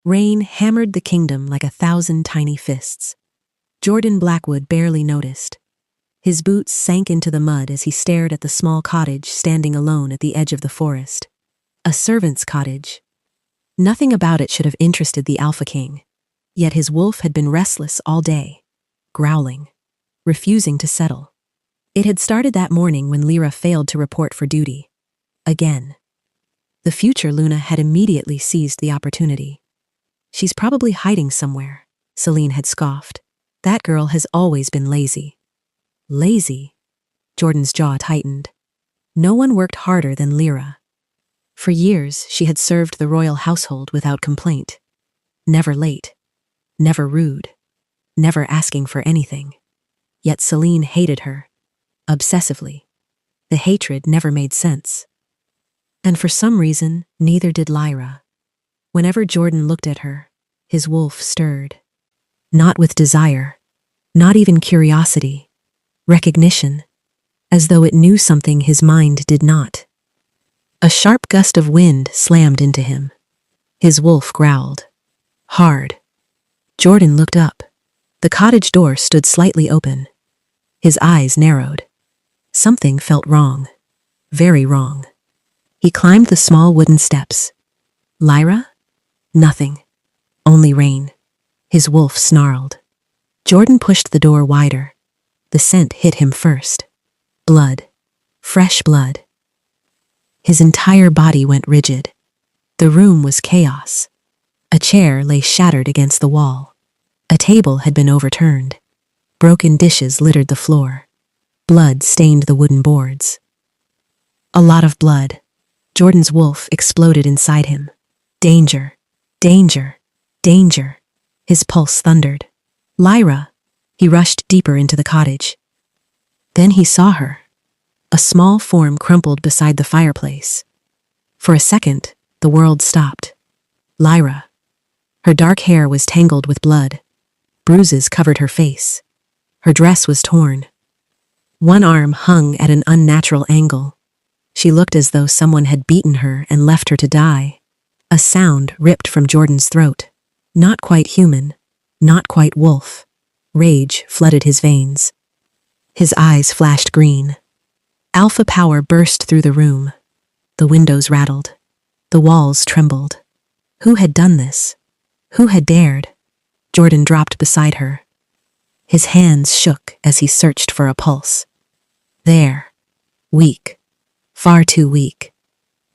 Rain hammered the kingdom like 1,000 tiny fists. Jordan Blackwood barely noticed. His boots sank into the mud as he stared at the small cottage standing alone at the edge of the forest. A servant's cottage. Nothing about it should have interested the Alpha King. Yet his wolf had been restless all day, growling, refusing to settle. It had started that morning when Lyra failed to report for duty. Again. The future Luna had immediately seized the opportunity. She's probably hiding somewhere, Celine had scoffed. That girl has always been lazy. Lazy? Jordan's jaw tightened. No one worked harder than Lyra. For years, she had served the royal household without complaint. Never late. Never rude. Never asking for anything. Yet Celine hated her. Obsessively. The hatred never made sense. And for some reason, neither did Lyra. Whenever Jordan looked at her, his wolf stirred. Not with desire. Not even curiosity. Recognition. As though it knew something his mind did not. A sharp gust of wind slammed into him. His wolf growled. Hard. Jordan looked up. The cottage door stood slightly open. His eyes narrowed. Something felt wrong. Very wrong. He climbed the small wooden steps. Lyra? Nothing. Only rain. His wolf snarled. Jordan pushed the door wider. The scent hit him first. Blood. Fresh blood. His entire body went rigid. The room was chaos. A chair lay shattered against the wall. A table had been overturned. Broken dishes littered the floor. Blood stained the wooden boards. A lot of blood. Jordan's wolf exploded inside him. Danger. Danger. Danger. His pulse thundered. Lyra. He rushed deeper into the cottage. Then he saw her. A small form crumpled beside the fireplace. For a second, the world stopped. Lyra. Her dark hair was tangled with blood. Bruises covered her face. Her dress was torn. One arm hung at an unnatural angle. She looked as though someone had beaten her and left her to die. A sound ripped from Jordan's throat. Not quite human. Not quite wolf. Rage flooded his veins. His eyes flashed green. Alpha power burst through the room. The windows rattled. The walls trembled. Who had done this? Who had dared? Jordan dropped beside her. His hands shook as he searched for a pulse. There. Weak. Far too weak.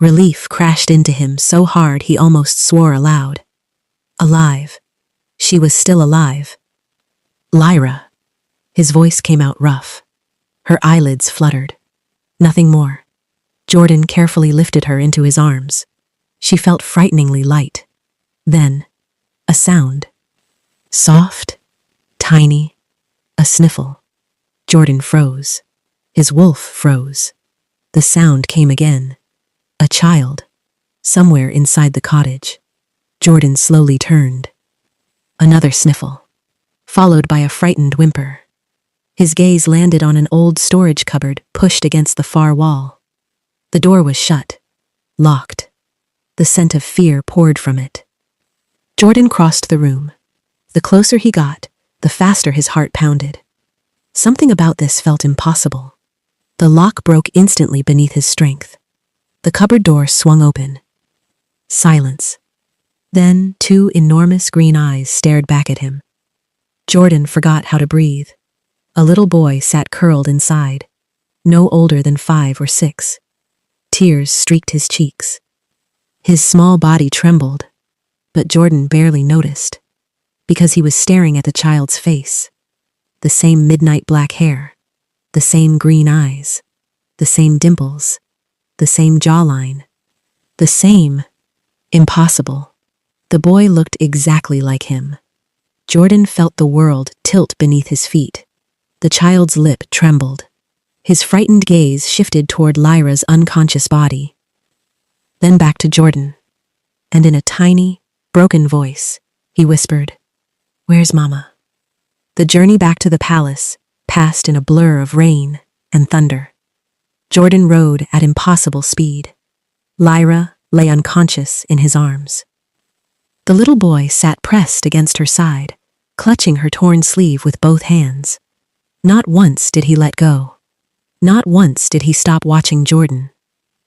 Relief crashed into him so hard he almost swore aloud. Alive. She was still alive. Lyra. His voice came out rough. Her eyelids fluttered. Nothing more. Jordan carefully lifted her into his arms. She felt frighteningly light. Then, a sound. Soft, tiny, a sniffle. Jordan froze. His wolf froze. The sound came again. A child. Somewhere inside the cottage. Jordan slowly turned. Another sniffle. Followed by a frightened whimper. His gaze landed on an old storage cupboard pushed against the far wall. The door was shut. Locked. The scent of fear poured from it. Jordan crossed the room. The closer he got, the faster his heart pounded. Something about this felt impossible. The lock broke instantly beneath his strength. The cupboard door swung open. Silence. Then 2 enormous green eyes stared back at him. Jordan forgot how to breathe. A little boy sat curled inside, no older than 5 or 6. Tears streaked his cheeks. His small body trembled, but Jordan barely noticed, because he was staring at the child's face. The same midnight black hair, the same green eyes, the same dimples, the same jawline, the same. Impossible. The boy looked exactly like him. Jordan felt the world tilt beneath his feet. The child's lip trembled. His frightened gaze shifted toward Lyra's unconscious body. Then back to Jordan. And in a tiny, broken voice, he whispered, "Where's Mama?" The journey back to the palace passed in a blur of rain and thunder. Jordan rode at impossible speed. Lyra lay unconscious in his arms. The little boy sat pressed against her side, clutching her torn sleeve with both hands. Not once did he let go. Not once did he stop watching Jordan.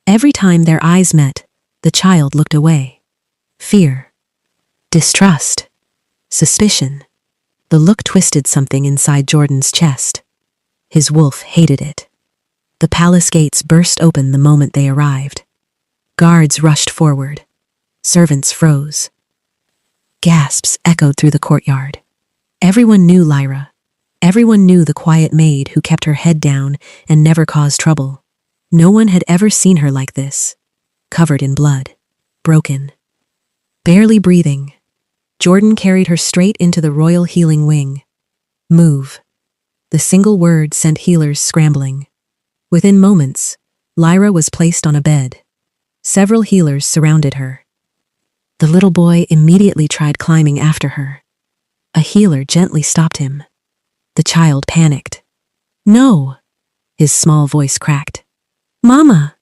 Every time their eyes met, the child looked away. Fear. Distrust. Suspicion. The look twisted something inside Jordan's chest. His wolf hated it. The palace gates burst open the moment they arrived. Guards rushed forward. Servants froze. Gasps echoed through the courtyard. Everyone knew Lyra. Everyone knew the quiet maid who kept her head down and never caused trouble. No one had ever seen her like this. Covered in blood. Broken. Barely breathing. Jordan carried her straight into the royal healing wing. Move. The single word sent healers scrambling. Within moments, Lyra was placed on a bed. Several healers surrounded her. The little boy immediately tried climbing after her. A healer gently stopped him. The child panicked. No! His small voice cracked. Mama!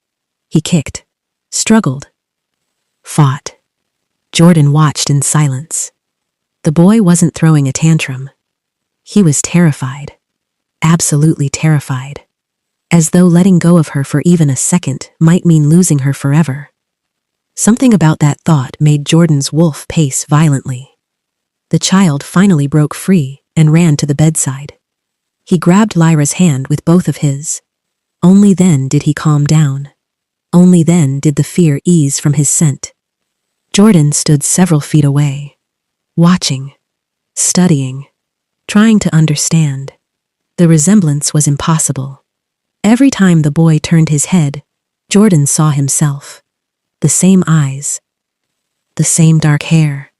He kicked. Struggled. Fought. Jordan watched in silence. The boy wasn't throwing a tantrum. He was terrified. Absolutely terrified. As though letting go of her for even a second might mean losing her forever. Something about that thought made Jordan's wolf pace violently. The child finally broke free and ran to the bedside. He grabbed Lyra's hand with both of his. Only then did he calm down. Only then did the fear ease from his scent. Jordan stood several feet away, watching, studying, trying to understand. The resemblance was impossible. Every time the boy turned his head, Jordan saw himself. The same eyes, the same dark hair,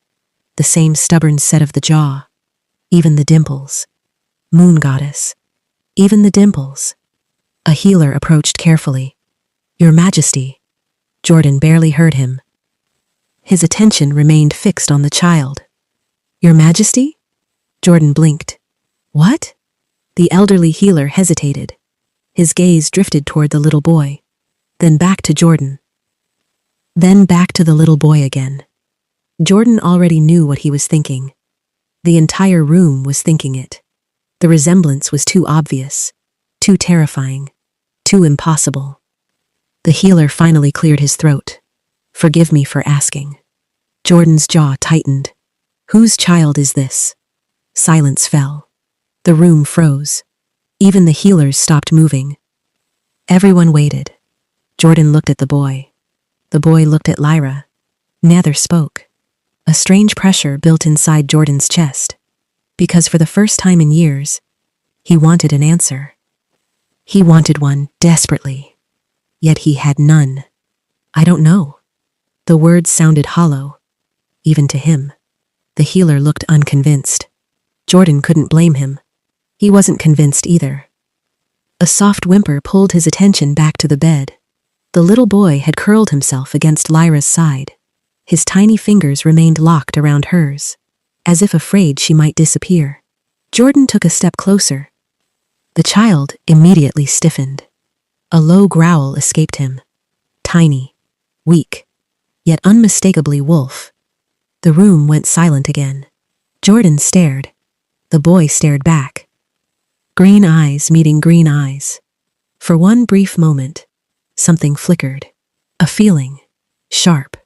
the same stubborn set of the jaw, even the dimples. Moon goddess, even the dimples. A healer approached carefully. Your Majesty. Jordan barely heard him. His attention remained fixed on the child. Your Majesty? Jordan blinked. What? The elderly healer hesitated. His gaze drifted toward the little boy. Then back to Jordan. Then back to the little boy again. Jordan already knew what he was thinking. The entire room was thinking it. The resemblance was too obvious, too terrifying, too impossible. The healer finally cleared his throat. Forgive me for asking. Jordan's jaw tightened. Whose child is this? Silence fell. The room froze. Even the healers stopped moving. Everyone waited. Jordan looked at the boy. The boy looked at Lyra. Neither spoke. A strange pressure built inside Jordan's chest. Because for the first time in years, he wanted an answer. He wanted one desperately. Yet he had none. I don't know. The words sounded hollow, even to him. The healer looked unconvinced. Jordan couldn't blame him. He wasn't convinced either. A soft whimper pulled his attention back to the bed. The little boy had curled himself against Lyra's side. His tiny fingers remained locked around hers, as if afraid she might disappear. Jordan took a step closer. The child immediately stiffened. A low growl escaped him. Tiny, weak, yet unmistakably wolf. The room went silent again. Jordan stared. The boy stared back. Green eyes meeting green eyes. For one brief moment, something flickered. A feeling. Sharp.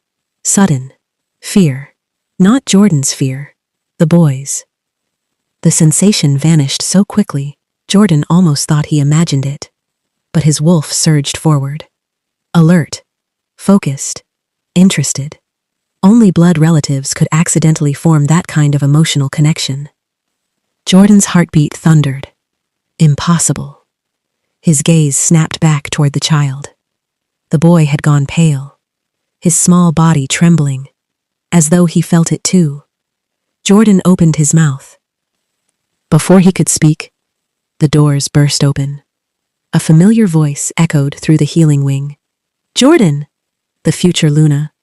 Sudden. Fear. Not Jordan's fear. The boy's. The sensation vanished so quickly, Jordan almost thought he imagined it. But his wolf surged forward. Alert. Focused. Interested. Only blood relatives could accidentally form that kind of emotional connection. Jordan's heartbeat thundered. Impossible. His gaze snapped back toward the child. The boy had gone pale, his small body trembling, as though he felt it too. Jordan opened his mouth. Before he could speak, the doors burst open. A familiar voice echoed through the healing wing. Jordan! The future Luna.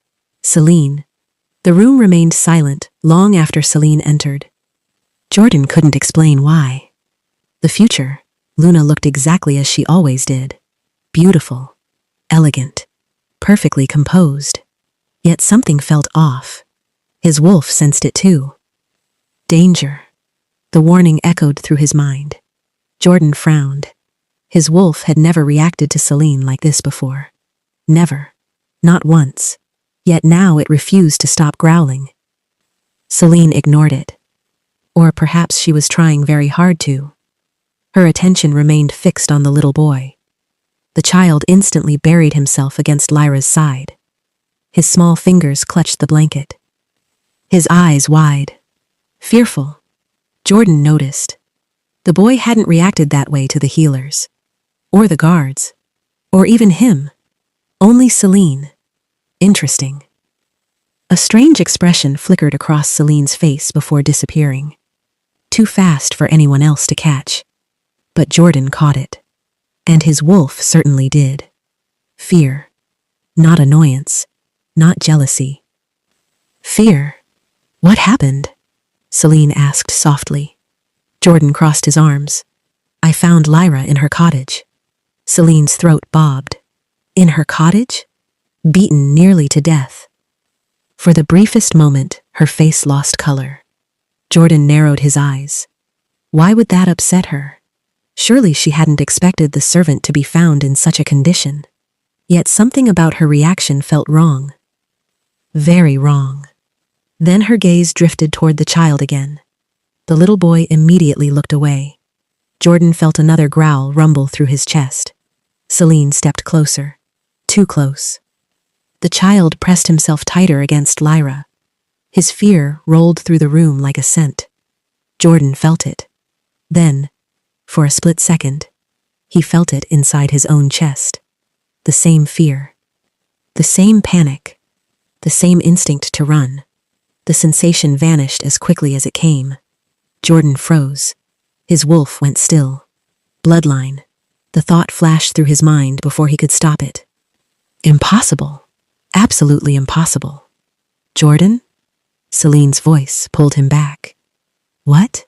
Celine. The room remained silent long after Celine entered. Jordan couldn't explain why. The future, Luna looked exactly as she always did. Beautiful. Elegant. Perfectly composed. Yet something felt off. His wolf sensed it too. Danger. The warning echoed through his mind. Jordan frowned. His wolf had never reacted to Celine like this before. Never. Not once. Yet now it refused to stop growling. Celine ignored it. Or perhaps she was trying very hard to. Her attention remained fixed on the little boy. The child instantly buried himself against Lyra's side. His small fingers clutched the blanket. His eyes wide. Fearful. Jordan noticed. The boy hadn't reacted that way to the healers. Or the guards. Or even him. Only Celine. Interesting. A strange expression flickered across Celine's face before disappearing. Too fast for anyone else to catch. But Jordan caught it. And his wolf certainly did. Fear. Not annoyance. Not jealousy. Fear. What happened? Celine asked softly. Jordan crossed his arms. I found Lyra in her cottage. Celine's throat bobbed. In her cottage? Beaten nearly to death. For the briefest moment, her face lost color. Jordan narrowed his eyes. Why would that upset her? Surely she hadn't expected the servant to be found in such a condition. Yet something about her reaction felt wrong. Very wrong. Then her gaze drifted toward the child again. The little boy immediately looked away. Jordan felt another growl rumble through his chest. Celine stepped closer. Too close. The child pressed himself tighter against Lyra. His fear rolled through the room like a scent. Jordan felt it. Then, for a split second, he felt it inside his own chest. The same fear. The same panic. The same instinct to run. The sensation vanished as quickly as it came. Jordan froze. His wolf went still. Bloodline. The thought flashed through his mind before he could stop it. Impossible. Absolutely impossible. Jordan? Celine's voice pulled him back. What?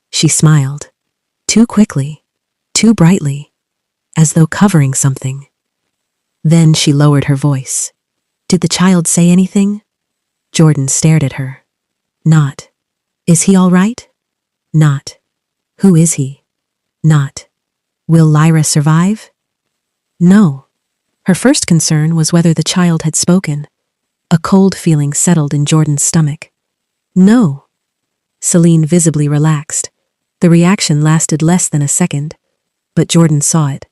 She smiled. Too quickly. Too brightly. As though covering something. Then she lowered her voice. Did the child say anything? Jordan stared at her. Not. Is he all right? Not. Who is he? Not. Will Lyra survive? No. Her first concern was whether the child had spoken. A cold feeling settled in Jordan's stomach. No. Celine visibly relaxed. The reaction lasted less than a second, but Jordan saw it.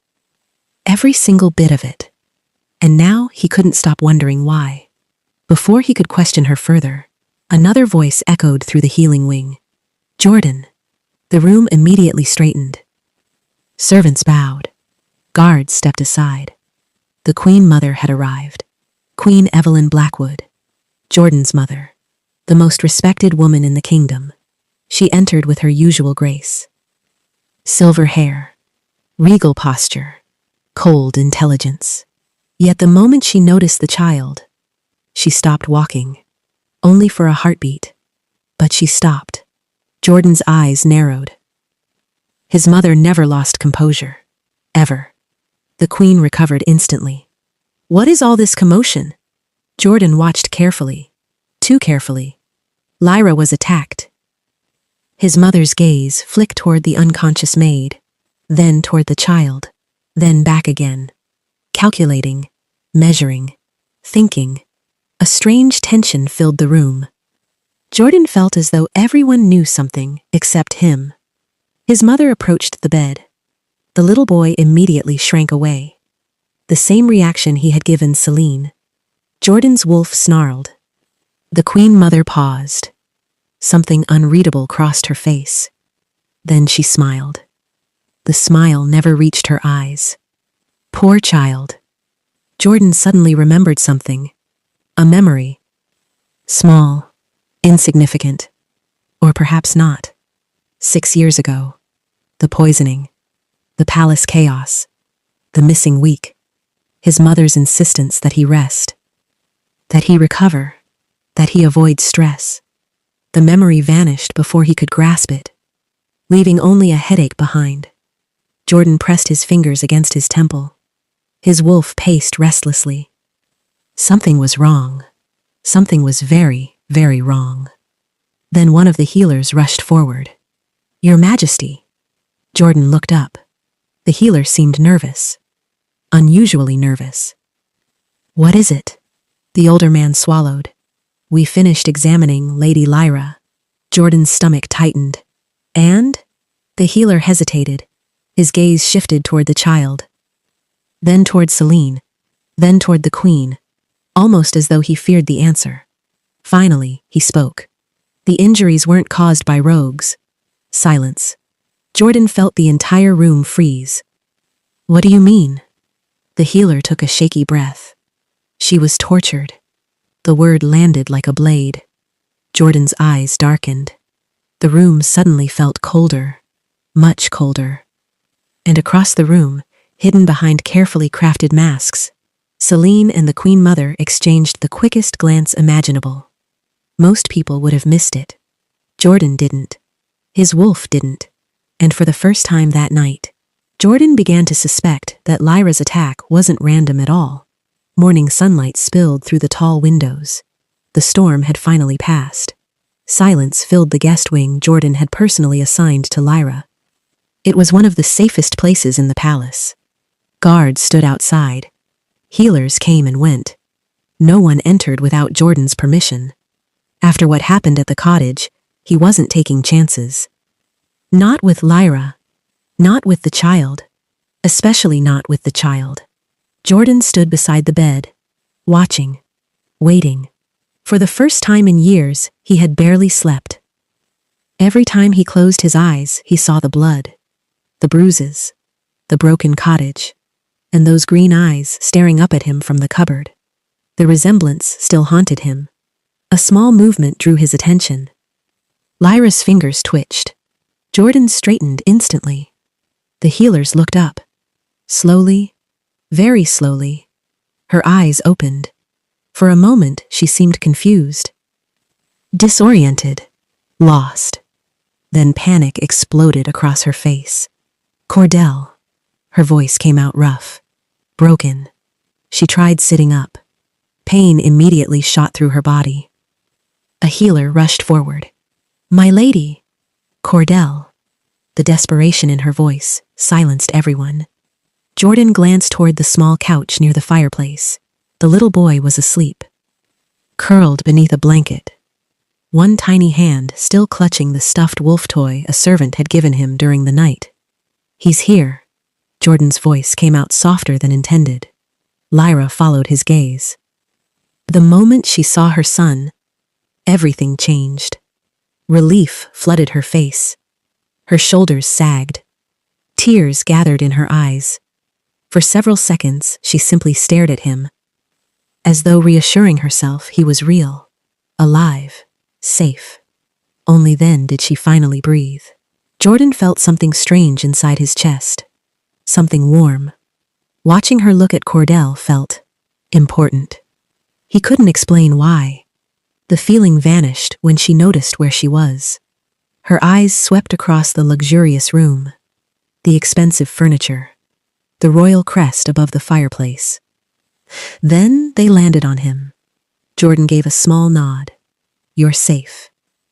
Every single bit of it. And now he couldn't stop wondering why. Before he could question her further, another voice echoed through the healing wing. Jordan. The room immediately straightened. Servants bowed. Guards stepped aside. The Queen Mother had arrived. Queen Evelyn Blackwood. Jordan's mother. The most respected woman in the kingdom. She entered with her usual grace. Silver hair. Regal posture. Cold intelligence. Yet the moment she noticed the child, she stopped walking. Only for a heartbeat. But she stopped. Jordan's eyes narrowed. His mother never lost composure. Ever. The Queen recovered instantly. What is all this commotion? Jordan watched carefully. Too carefully. Lyra was attacked. His mother's gaze flicked toward the unconscious maid, then toward the child, then back again. Calculating, measuring, thinking. A strange tension filled the room. Jordan felt as though everyone knew something except him. His mother approached the bed. The little boy immediately shrank away. The same reaction he had given Celine. Jordan's wolf snarled. The Queen Mother paused. Something unreadable crossed her face. Then she smiled. The smile never reached her eyes. Poor child. Jordan suddenly remembered something. A memory. Small. Insignificant. Or perhaps not. 6 years ago. The poisoning. The palace chaos. The missing week. His mother's insistence that he rest. That he recover. That he avoid stress. The memory vanished before he could grasp it, leaving only a headache behind. Jordan pressed his fingers against his temple. His wolf paced restlessly. Something was wrong. Something was very, Very wrong. Then one of the healers rushed forward. Your Majesty. Jordan looked up. The healer seemed nervous. Unusually nervous. What is it? The older man swallowed. We finished examining Lady Lyra. Jordan's stomach tightened. And? The healer hesitated. His gaze shifted toward the child. Then toward Celine. Then toward the queen. Almost as though he feared the answer. Finally, he spoke. The injuries weren't caused by rogues. Silence. Jordan felt the entire room freeze. What do you mean? The healer took a shaky breath. She was tortured. The word landed like a blade. Jordan's eyes darkened. The room suddenly felt colder. Much colder. And across the room, hidden behind carefully crafted masks, Celine and the Queen Mother exchanged the quickest glance imaginable. Most people would have missed it. Jordan didn't. His wolf didn't. And for the first time that night, Jordan began to suspect that Lyra's attack wasn't random at all. Morning sunlight spilled through the tall windows. The storm had finally passed. Silence filled the guest wing Jordan had personally assigned to Lyra. It was one of the safest places in the palace. Guards stood outside. Healers came and went. No one entered without Jordan's permission. After what happened at the cottage, he wasn't taking chances. Not with Lyra. Not with the child. Especially not with the child. Jordan stood beside the bed, watching, waiting. For the first time in years, he had barely slept. Every time he closed his eyes, he saw the blood, the bruises, the broken cottage, and those green eyes staring up at him from the cupboard. The resemblance still haunted him. A small movement drew his attention. Lyra's fingers twitched. Jordan straightened instantly. The healers looked up. Slowly, very slowly. Her eyes opened. For a moment, she seemed confused. Disoriented. Lost. Then panic exploded across her face. Cordell. Her voice came out rough. Broken. She tried sitting up. Pain immediately shot through her body. A healer rushed forward. My lady. Cordell. The desperation in her voice silenced everyone. Jordan glanced toward the small couch near the fireplace. The little boy was asleep, curled beneath a blanket. One tiny hand still clutching the stuffed wolf toy a servant had given him during the night. He's here. Jordan's voice came out softer than intended. Lyra followed his gaze. The moment she saw her son, everything changed. Relief flooded her face. Her shoulders sagged. Tears gathered in her eyes. For several seconds, she simply stared at him, as though reassuring herself he was real, alive, safe. Only then did she finally breathe. Jordan felt something strange inside his chest. Something warm. Watching her look at Cordell felt important. He couldn't explain why. The feeling vanished when she noticed where she was. Her eyes swept across the luxurious room, the expensive furniture, the royal crest above the fireplace. Then they landed on him. Jordan gave a small nod. You're safe.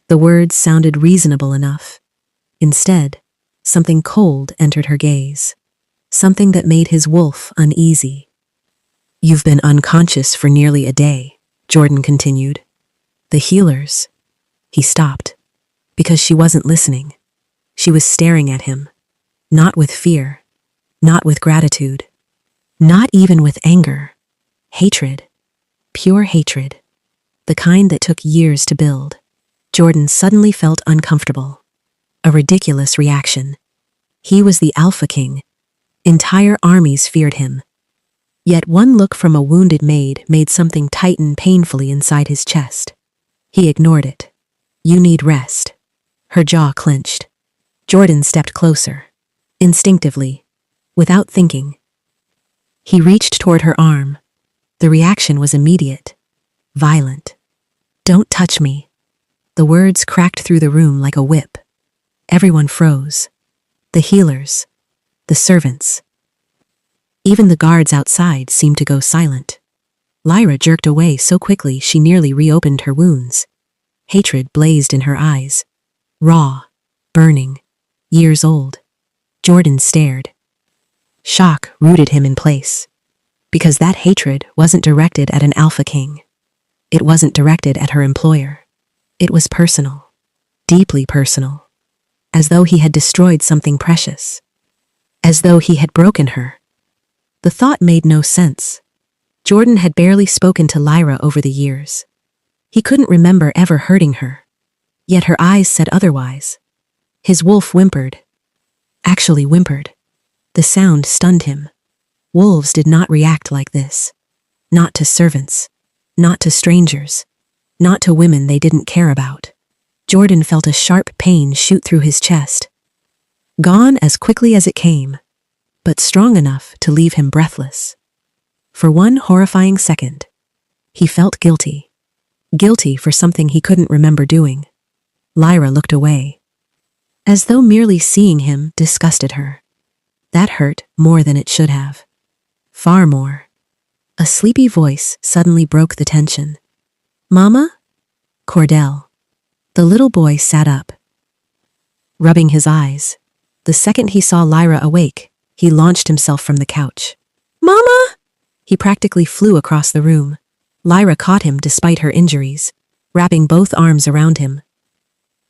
The words sounded reasonable enough. Instead, something cold entered her gaze. Something that made his wolf uneasy. You've been unconscious for nearly a day, Jordan continued. The healers. He stopped. Because she wasn't listening. She was staring at him. Not with fear. Not with gratitude. Not even with anger. Hatred. Pure hatred. The kind that took years to build. Jordan suddenly felt uncomfortable. A ridiculous reaction. He was the Alpha King. Entire armies feared him. Yet one look from a wounded maid made something tighten painfully inside his chest. He ignored it. You need rest. Her jaw clenched. Jordan stepped closer. Instinctively. Without thinking. He reached toward her arm. The reaction was immediate. Violent. Don't touch me. The words cracked through the room like a whip. Everyone froze. The healers. The servants. Even the guards outside seemed to go silent. Lyra jerked away so quickly she nearly reopened her wounds. Hatred blazed in her eyes. Raw, burning, years old. Jordan stared. Shock rooted him in place. Because that hatred wasn't directed at an alpha king. It wasn't directed at her employer. It was personal. Deeply personal. As though he had destroyed something precious. As though he had broken her. The thought made no sense. Jordan had barely spoken to Lyra over the years. He couldn't remember ever hurting her. Yet her eyes said otherwise. His wolf whimpered. Actually whimpered. The sound stunned him. Wolves did not react like this. Not to servants. Not to strangers. Not to women they didn't care about. Jordan felt a sharp pain shoot through his chest. Gone as quickly as it came, but strong enough to leave him breathless. For one horrifying second, he felt guilty. Guilty for something he couldn't remember doing. Lyra looked away. As though merely seeing him disgusted her. That hurt more than it should have. Far more. A sleepy voice suddenly broke the tension. Mama? Cordell. The little boy sat up. Rubbing his eyes. The second he saw Lyra awake, he launched himself from the couch. Mama! He practically flew across the room. Lyra caught him despite her injuries, wrapping both arms around him.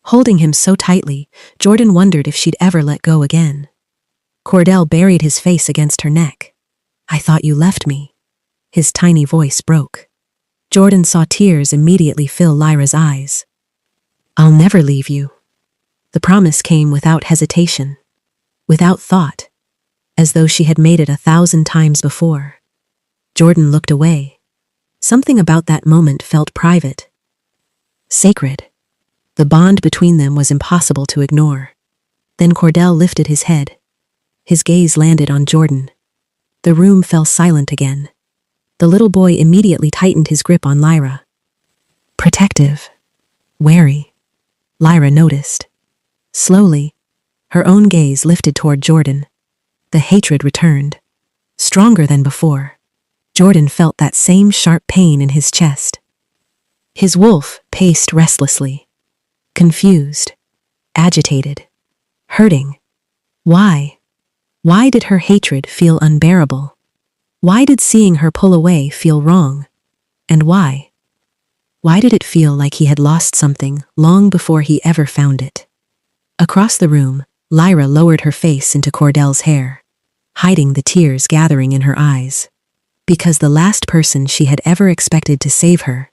Holding him so tightly, Jordan wondered if she'd ever let go again. Cordell buried his face against her neck. I thought you left me. His tiny voice broke. Jordan saw tears immediately fill Lyra's eyes. I'll never leave you. The promise came without hesitation, without thought, as though she had made it 1,000 times before. Jordan looked away. Something about that moment felt private. Sacred. The bond between them was impossible to ignore. Then Cordell lifted his head. His gaze landed on Jordan. The room fell silent again. The little boy immediately tightened his grip on Lyra. Protective. Wary. Lyra noticed. Slowly, her own gaze lifted toward Jordan. The hatred returned. Stronger than before. Jordan felt that same sharp pain in his chest. His wolf paced restlessly. Confused. Agitated. Hurting. Why? Why did her hatred feel unbearable? Why did seeing her pull away feel wrong? And why? Why did it feel like he had lost something long before he ever found it? Across the room, Lyra lowered her face into Cordell's hair, hiding the tears gathering in her eyes. Because the last person she had ever expected to save her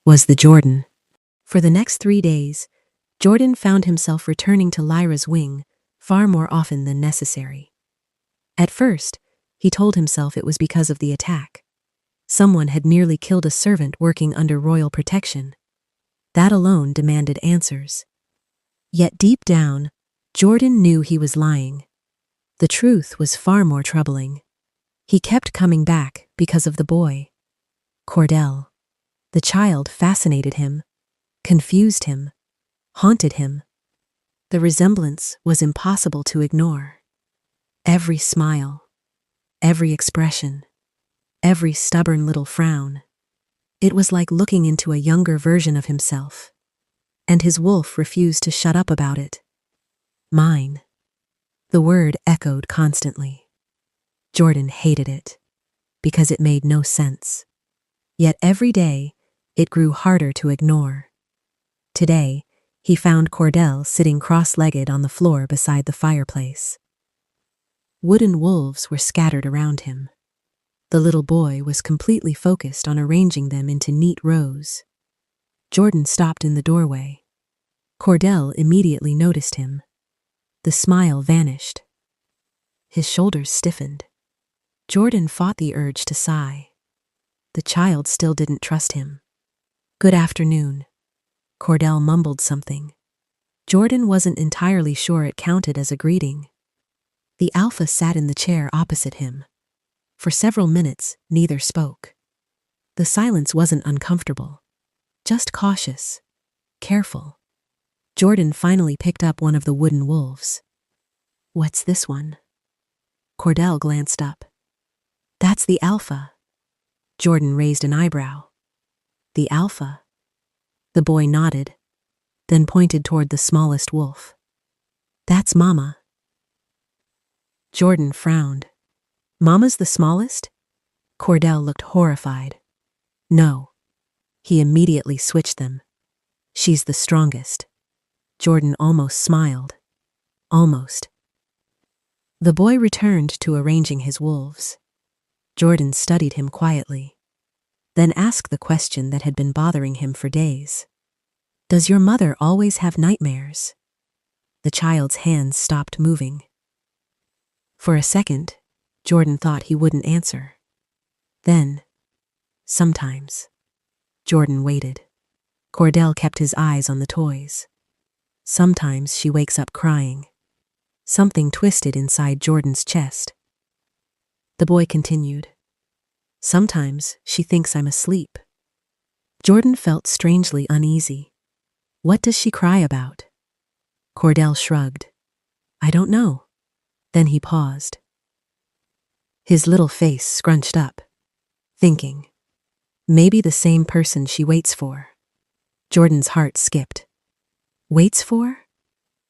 was the Jordan. For the next 3 days, Jordan found himself returning to Lyra's wing far more often than necessary. At first, he told himself it was because of the attack. Someone had nearly killed a servant working under royal protection. That alone demanded answers. Yet deep down, Jordan knew he was lying. The truth was far more troubling. He kept coming back because of the boy. Cordell. The child fascinated him, confused him, haunted him. The resemblance was impossible to ignore. Every smile, every expression, every stubborn little frown. It was like looking into a younger version of himself. And his wolf refused to shut up about it. Mine. The word echoed constantly. Jordan hated it, because it made no sense. Yet every day, it grew harder to ignore. Today, he found Cordell sitting cross-legged on the floor beside the fireplace. Wooden wolves were scattered around him. The little boy was completely focused on arranging them into neat rows. Jordan stopped in the doorway. Cordell immediately noticed him. The smile vanished. His shoulders stiffened. Jordan fought the urge to sigh. The child still didn't trust him. Good afternoon. Cordell mumbled something. Jordan wasn't entirely sure it counted as a greeting. The alpha sat in the chair opposite him. For several minutes, neither spoke. The silence wasn't uncomfortable, just cautious, careful. Jordan finally picked up one of the wooden wolves. What's this one? Cordell glanced up. That's the alpha. Jordan raised an eyebrow. The alpha? The boy nodded, then pointed toward the smallest wolf. That's Mama. Jordan frowned. Mama's the smallest? Cordell looked horrified. No. He immediately switched them. She's the strongest. Jordan almost smiled. Almost. The boy returned to arranging his wolves. Jordan studied him quietly, then asked the question that had been bothering him for days. Does your mother always have nightmares? The child's hands stopped moving. For a second, Jordan thought he wouldn't answer. Then, sometimes. Jordan waited. Cordell kept his eyes on the toys. Sometimes she wakes up crying. Something twisted inside Jordan's chest. The boy continued. Sometimes she thinks I'm asleep. Jordan felt strangely uneasy. What does she cry about? Cordell shrugged. I don't know. Then he paused. His little face scrunched up, thinking. Maybe the same person she waits for. Jordan's heart skipped. Waits for?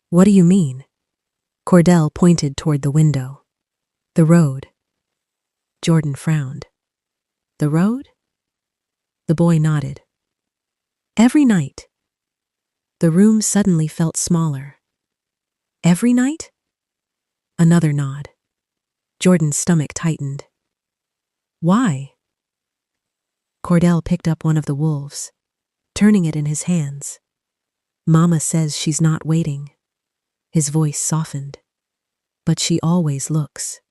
What do you mean? Cordell pointed toward the window. The road. Jordan frowned. The road? The boy nodded. Every night. The room suddenly felt smaller. Every night? Another nod. Jordan's stomach tightened. Why? Cordell picked up one of the wolves, turning it in his hands. Mama says she's not waiting. His voice softened. But she always looks.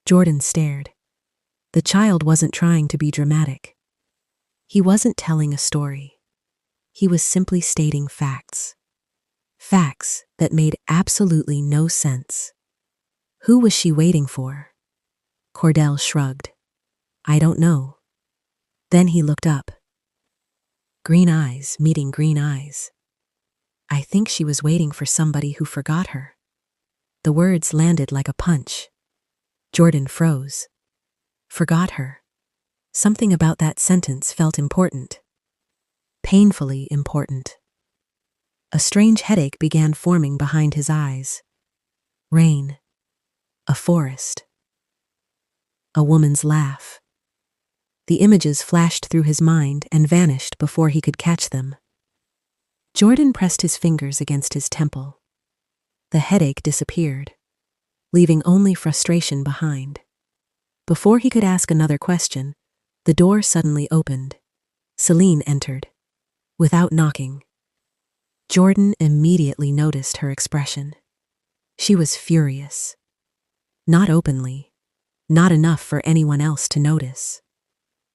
Jordan stared. The child wasn't trying to be dramatic. He wasn't telling a story. He was simply stating facts. Facts that made absolutely no sense. Who was she waiting for? Cordell shrugged. I don't know. Then he looked up. Green eyes meeting green eyes. I think she was waiting for somebody who forgot her. The words landed like a punch. Jordan froze. Forgot her. Something about that sentence felt important. Painfully important. A strange headache began forming behind his eyes. Rain. A forest. A woman's laugh. The images flashed through his mind and vanished before he could catch them. Jordan pressed his fingers against his temple. The headache disappeared, leaving only frustration behind. Before he could ask another question, the door suddenly opened. Celine entered, without knocking. Jordan immediately noticed her expression. She was furious. Not openly, not enough for anyone else to notice.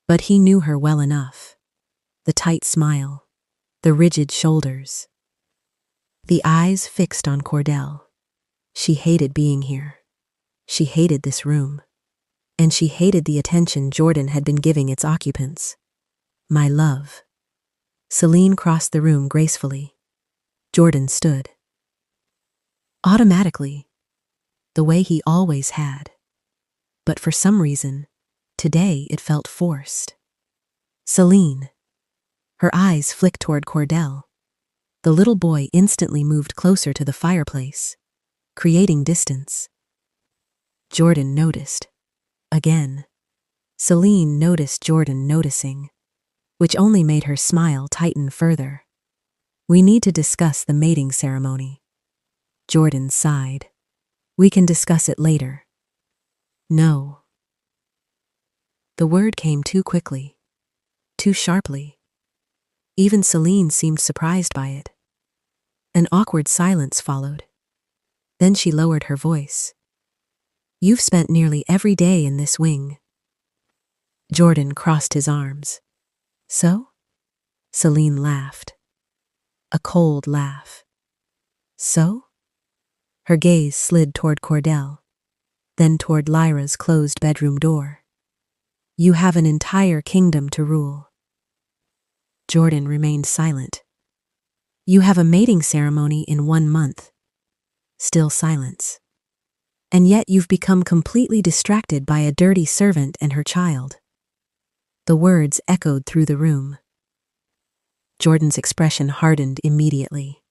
But he knew her well enough. The tight smile, the rigid shoulders. The eyes fixed on Cordell. She hated being here. She hated this room. And she hated the attention Jordan had been giving its occupants. My love. Celine crossed the room gracefully. Jordan stood. Automatically, the way he always had. But for some reason, today it felt forced. Celine. Her eyes flicked toward Cordell. The little boy instantly moved closer to the fireplace, creating distance. Jordan noticed. Again. Celine noticed Jordan noticing, which only made her smile tighten further. We need to discuss the mating ceremony. Jordan sighed. We can discuss it later. No. The word came too quickly, too sharply. Even Celine seemed surprised by it. An awkward silence followed. Then she lowered her voice. You've spent nearly every day in this wing. Jordan crossed his arms. So? Celine laughed. A cold laugh. So? Her gaze slid toward Cordell, then toward Lyra's closed bedroom door. You have an entire kingdom to rule. Jordan remained silent. You have a mating ceremony in 1 month. Still silence. And yet you've become completely distracted by a dirty servant and her child. The words echoed through the room. Jordan's expression hardened immediately.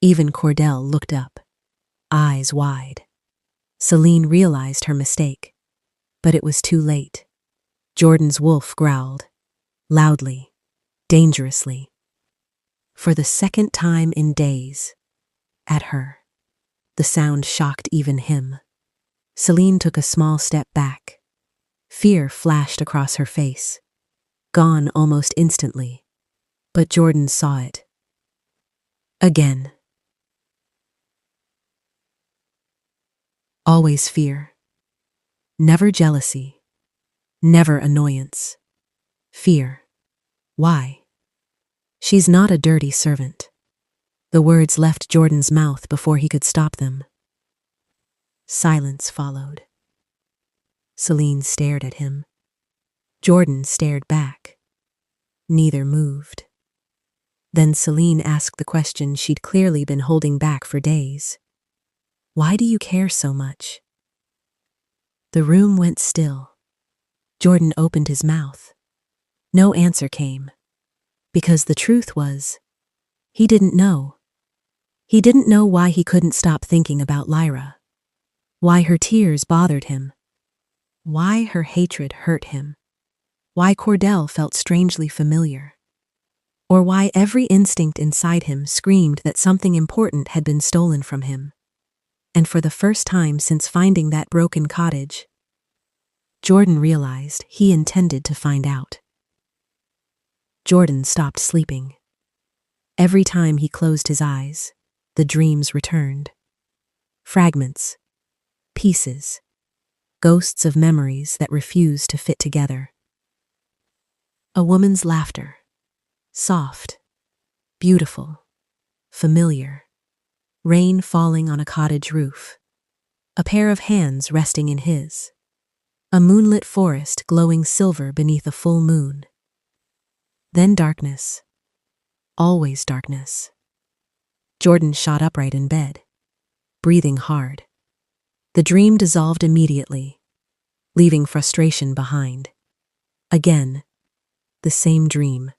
Even Cordell looked up, eyes wide. Celine realized her mistake, but it was too late. Jordan's wolf growled, loudly, dangerously, for the second time in days, at her. The sound shocked even him. Celine took a small step back. Fear flashed across her face, gone almost instantly, but Jordan saw it. Again. Always fear. Never jealousy. Never annoyance. Fear. Why? She's not a dirty servant. The words left Jordan's mouth before he could stop them. Silence followed. Celine stared at him. Jordan stared back. Neither moved. Then Celine asked the question she'd clearly been holding back for days. Why do you care so much? The room went still. Jordan opened his mouth. No answer came. Because the truth was, he didn't know. He didn't know why he couldn't stop thinking about Lyra. Why her tears bothered him. Why her hatred hurt him. Why Cordell felt strangely familiar. Or why every instinct inside him screamed that something important had been stolen from him. And for the first time since finding that broken cottage, Jordan realized he intended to find out. Jordan stopped sleeping. Every time he closed his eyes, the dreams returned. Fragments, pieces, ghosts of memories that refused to fit together. A woman's laughter, soft, beautiful, familiar. Rain falling on a cottage roof. A pair of hands resting in his. A moonlit forest glowing silver beneath a full moon. Then darkness. Always darkness. Jordan shot upright in bed, breathing hard. The dream dissolved immediately, leaving frustration behind. Again, the same dream.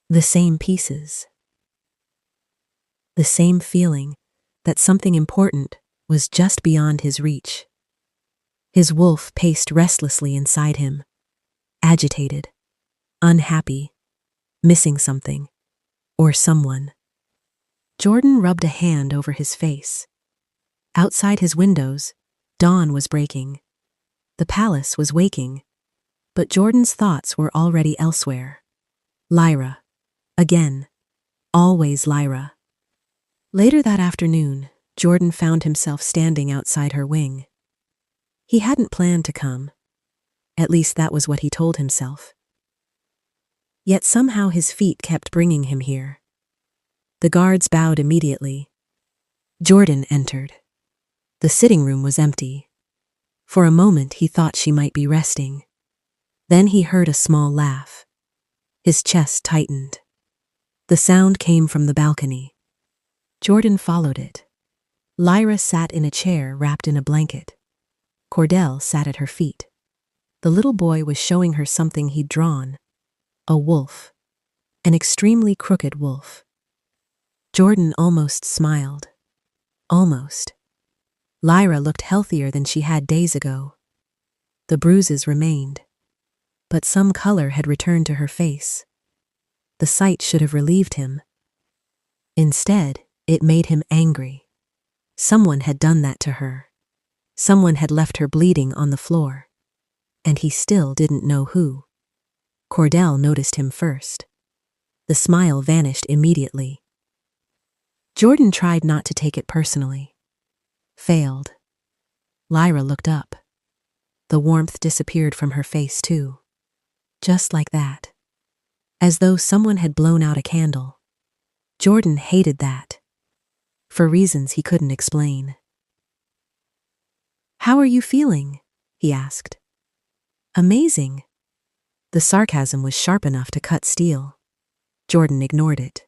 The same pieces. The same feeling that something important was just beyond his reach. His wolf paced restlessly inside him, agitated, unhappy, missing something, or someone. Jordan rubbed a hand over his face. Outside his windows, dawn was breaking. The palace was waking, but Jordan's thoughts were already elsewhere. Lyra. Again. Always Lyra. Later that afternoon, Jordan found himself standing outside her wing. He hadn't planned to come. At least that was what he told himself. Yet somehow his feet kept bringing him here. The guards bowed immediately. Jordan entered. The sitting room was empty. For a moment he thought she might be resting. Then he heard a small laugh. His chest tightened. The sound came from the balcony. Jordan followed it. Lyra sat in a chair wrapped in a blanket. Cordell sat at her feet. The little boy was showing her something he'd drawn. A wolf. An extremely crooked wolf. Jordan almost smiled. Almost. Lyra looked healthier than she had days ago. The bruises remained, but some color had returned to her face. The sight should have relieved him. Instead, it made him angry. Someone had done that to her. Someone had left her bleeding on the floor. And he still didn't know who. Cordell noticed him first. The smile vanished immediately. Jordan tried not to take it personally. Failed. Lyra looked up. The warmth disappeared from her face too. Just like that. As though someone had blown out a candle. Jordan hated that. For reasons he couldn't explain. "How are you feeling?" he asked. "Amazing." The sarcasm was sharp enough to cut steel. Jordan ignored it.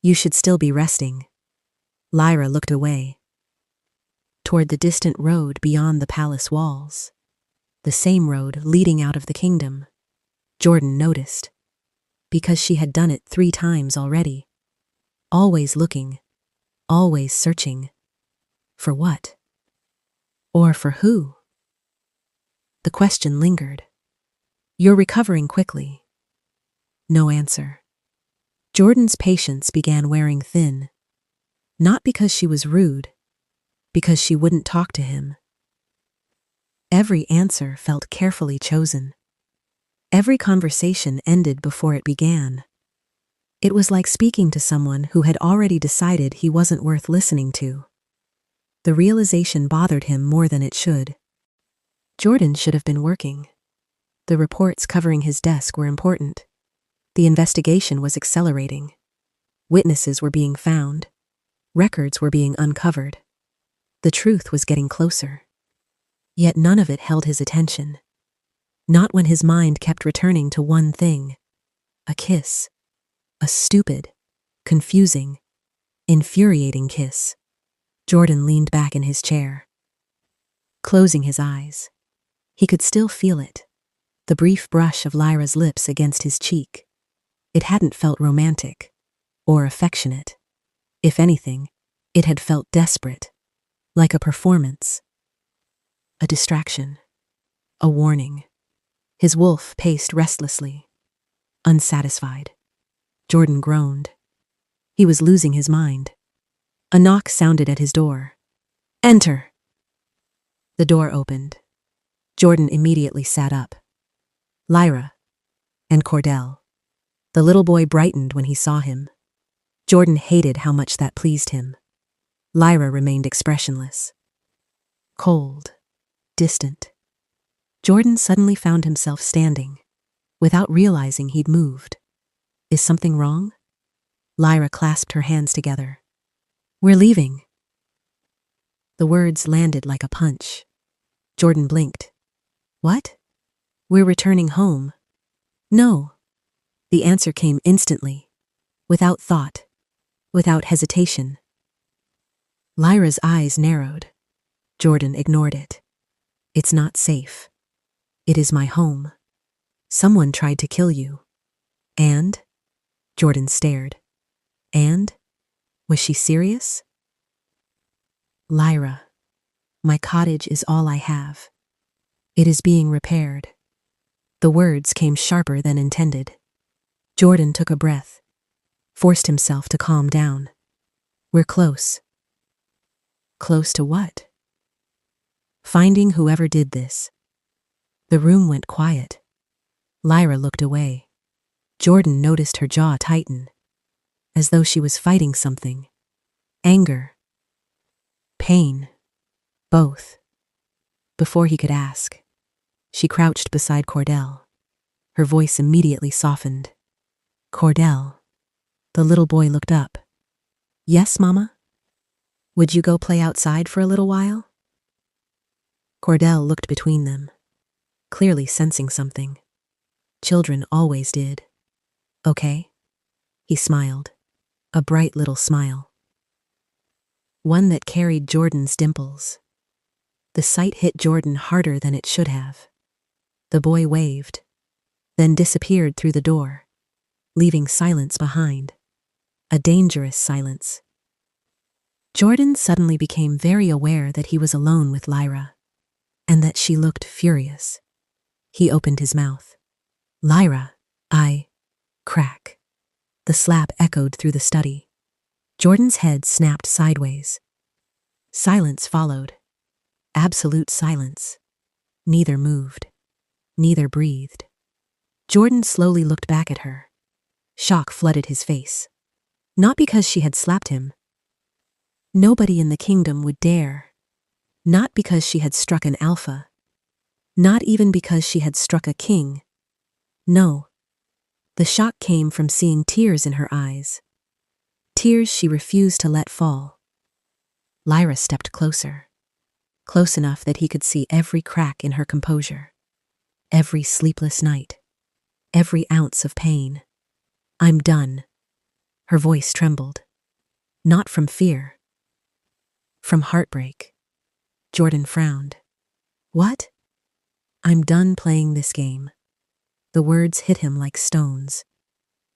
"You should still be resting." Lyra looked away. Toward the distant road beyond the palace walls. The same road leading out of the kingdom. Jordan noticed. Because she had done it 3 times already. Always looking. always searching. For what? Or for who? The question lingered. You're recovering quickly. No answer. Jordan's patience began wearing thin. Not because she was rude, because she wouldn't talk to him. Every answer felt carefully chosen. Every conversation ended before it began. It was like speaking to someone who had already decided he wasn't worth listening to. The realization bothered him more than it should. Jordan should have been working. The reports covering his desk were important. The investigation was accelerating. Witnesses were being found. Records were being uncovered. The truth was getting closer. Yet none of it held his attention. Not when his mind kept returning to one thing. A kiss. A stupid, confusing, infuriating kiss. Jordan leaned back in his chair, closing his eyes. He could still feel it, the brief brush of Lyra's lips against his cheek. It hadn't felt romantic or affectionate. If anything, it had felt desperate, like a performance. A distraction. A warning. His wolf paced restlessly, unsatisfied. Jordan groaned. He was losing his mind. A knock sounded at his door. Enter! The door opened. Jordan immediately sat up. Lyra and Cordell. The little boy brightened when he saw him. Jordan hated how much that pleased him. Lyra remained expressionless. Cold. Distant. Jordan suddenly found himself standing, without realizing he'd moved. Is something wrong? Lyra clasped her hands together. We're leaving. The words landed like a punch. Jordan blinked. What? We're returning home. No. The answer came instantly, without thought, without hesitation. Lyra's eyes narrowed. Jordan ignored it. It's not safe. It is my home. Someone tried to kill you. And? Jordan stared. And? Was she serious? Lyra, my cottage is all I have. It is being repaired. The words came sharper than intended. Jordan took a breath, forced himself to calm down. We're close. Close to what? Finding whoever did this. The room went quiet. Lyra looked away. Jordan noticed her jaw tighten, as though she was fighting something. Anger. Pain. Both. Before he could ask, she crouched beside Cordell. Her voice immediately softened. Cordell. The little boy looked up. Yes, Mama? Would you go play outside for a little while? Cordell looked between them, clearly sensing something. Children always did. Okay? He smiled, a bright little smile. One that carried Jordan's dimples. The sight hit Jordan harder than it should have. The boy waved, then disappeared through the door, leaving silence behind. A dangerous silence. Jordan suddenly became very aware that he was alone with Lyra, and that she looked furious. He opened his mouth. Lyra, crack. The slap echoed through the study. Jordan's head snapped sideways. Silence followed. Absolute silence. Neither moved. Neither breathed. Jordan slowly looked back at her. Shock flooded his face. Not because she had slapped him. Nobody in the kingdom would dare. Not because she had struck an alpha. Not even because she had struck a king. No. The shock came from seeing tears in her eyes. Tears she refused to let fall. Lyra stepped closer. Close enough that he could see every crack in her composure. Every sleepless night. Every ounce of pain. I'm done. Her voice trembled. Not from fear. From heartbreak. Jordan frowned. What? I'm done playing this game. The words hit him like stones.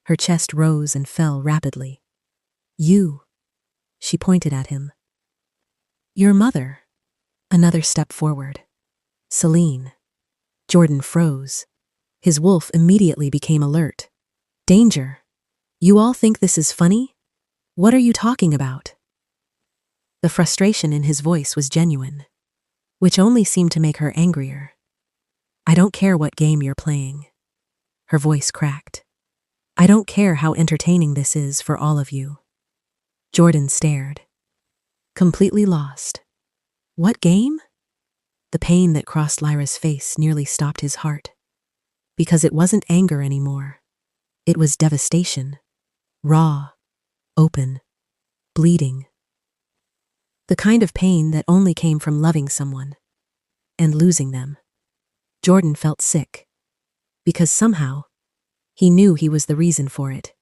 Her chest rose and fell rapidly. You. She pointed at him. Your mother. Another step forward. Celine. Jordan froze. His wolf immediately became alert. Danger. You all think this is funny? What are you talking about? The frustration in his voice was genuine, which only seemed to make her angrier. I don't care what game you're playing. Her voice cracked. I don't care how entertaining this is for all of you. Jordan stared, completely lost. What game? The pain that crossed Lyra's face nearly stopped his heart. Because it wasn't anger anymore. It was devastation. Raw, open, bleeding. The kind of pain that only came from loving someone and losing them. Jordan felt sick. Because somehow, he knew he was the reason for it,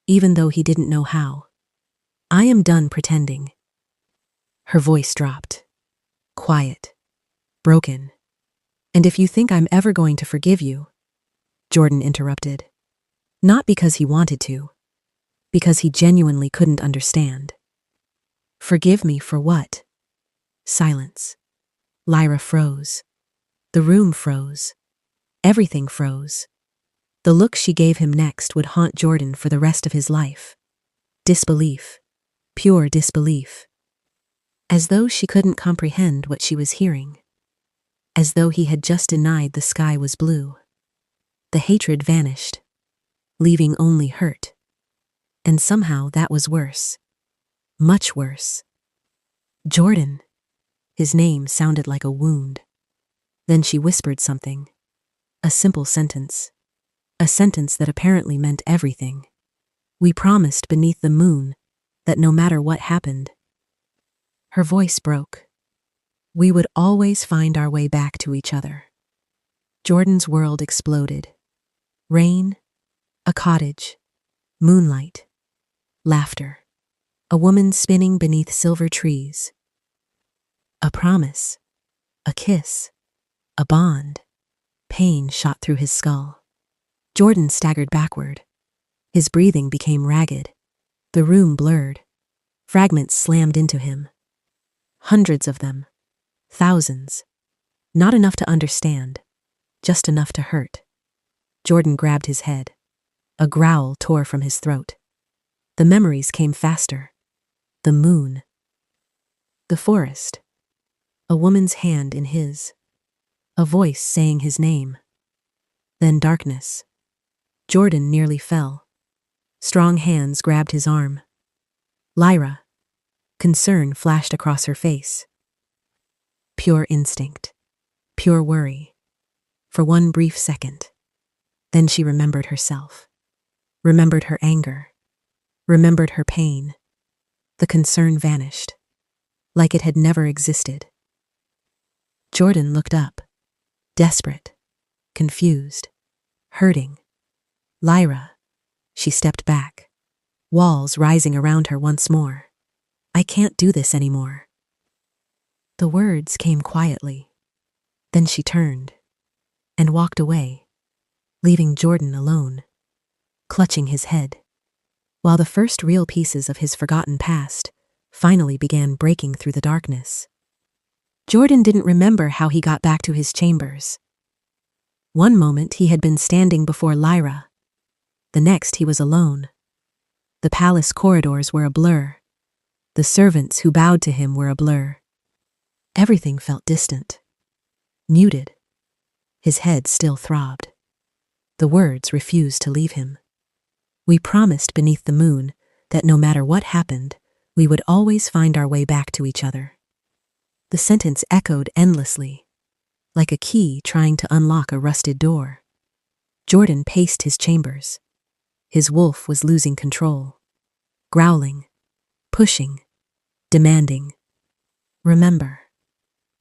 even though he didn't know how. I am done pretending. Her voice dropped. Quiet. Broken. And if you think I'm ever going to forgive you, Jordan interrupted. Not because he wanted to, because he genuinely couldn't understand. Forgive me for what? Silence. Lyra froze. The room froze. Everything froze. The look she gave him next would haunt Jordan for the rest of his life. Disbelief. Pure disbelief. As though she couldn't comprehend what she was hearing. As though he had just denied the sky was blue. The hatred vanished, leaving only hurt. And somehow that was worse. Much worse. Jordan. His name sounded like a wound. Then she whispered something. A simple sentence. A sentence that apparently meant everything. We promised beneath the moon that no matter what happened. Her voice broke. We would always find our way back to each other. Jordan's world exploded. Rain, a cottage, moonlight, laughter, a woman spinning beneath silver trees. A promise, a kiss, a bond. Pain shot through his skull. Jordan staggered backward. His breathing became ragged. The room blurred. Fragments slammed into him. Hundreds of them. Thousands. Not enough to understand. Just enough to hurt. Jordan grabbed his head. A growl tore from his throat. The memories came faster. The moon. The forest. A woman's hand in his. A voice saying his name. Then darkness. Jordan nearly fell. Strong hands grabbed his arm. Lyra. Concern flashed across her face. Pure instinct. Pure worry. For one brief second. Then she remembered herself. Remembered her anger. Remembered her pain. The concern vanished. Like it had never existed. Jordan looked up. Desperate. Confused. Hurting. Lyra. She stepped back. Walls rising around her once more. I can't do this anymore. The words came quietly. Then she turned and walked away, leaving Jordan alone, clutching his head, while the first real pieces of his forgotten past finally began breaking through the darkness. Jordan didn't remember how he got back to his chambers. One moment he had been standing before Lyra. The next he was alone. The palace corridors were a blur. The servants who bowed to him were a blur. Everything felt distant. Muted. His head still throbbed. The words refused to leave him. We promised beneath the moon that no matter what happened, we would always find our way back to each other. The sentence echoed endlessly, like a key trying to unlock a rusted door. Jordan paced his chambers. His wolf was losing control. Growling, pushing, demanding. Remember.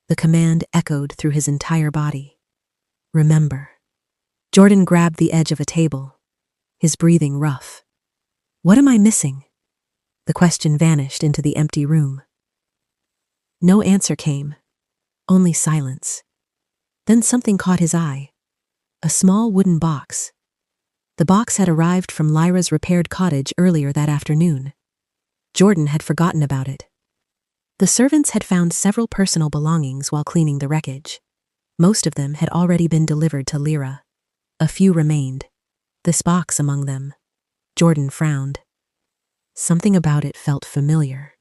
The command echoed through his entire body. Remember. Jordan grabbed the edge of a table, his breathing rough. What am I missing? The question vanished into the empty room. No answer came, only silence. Then something caught his eye. A small wooden box. The box had arrived from Lyra's repaired cottage earlier that afternoon. Jordan had forgotten about it. The servants had found several personal belongings while cleaning the wreckage. Most of them had already been delivered to Lyra. A few remained, this box among them. Jordan frowned. Something about it felt familiar.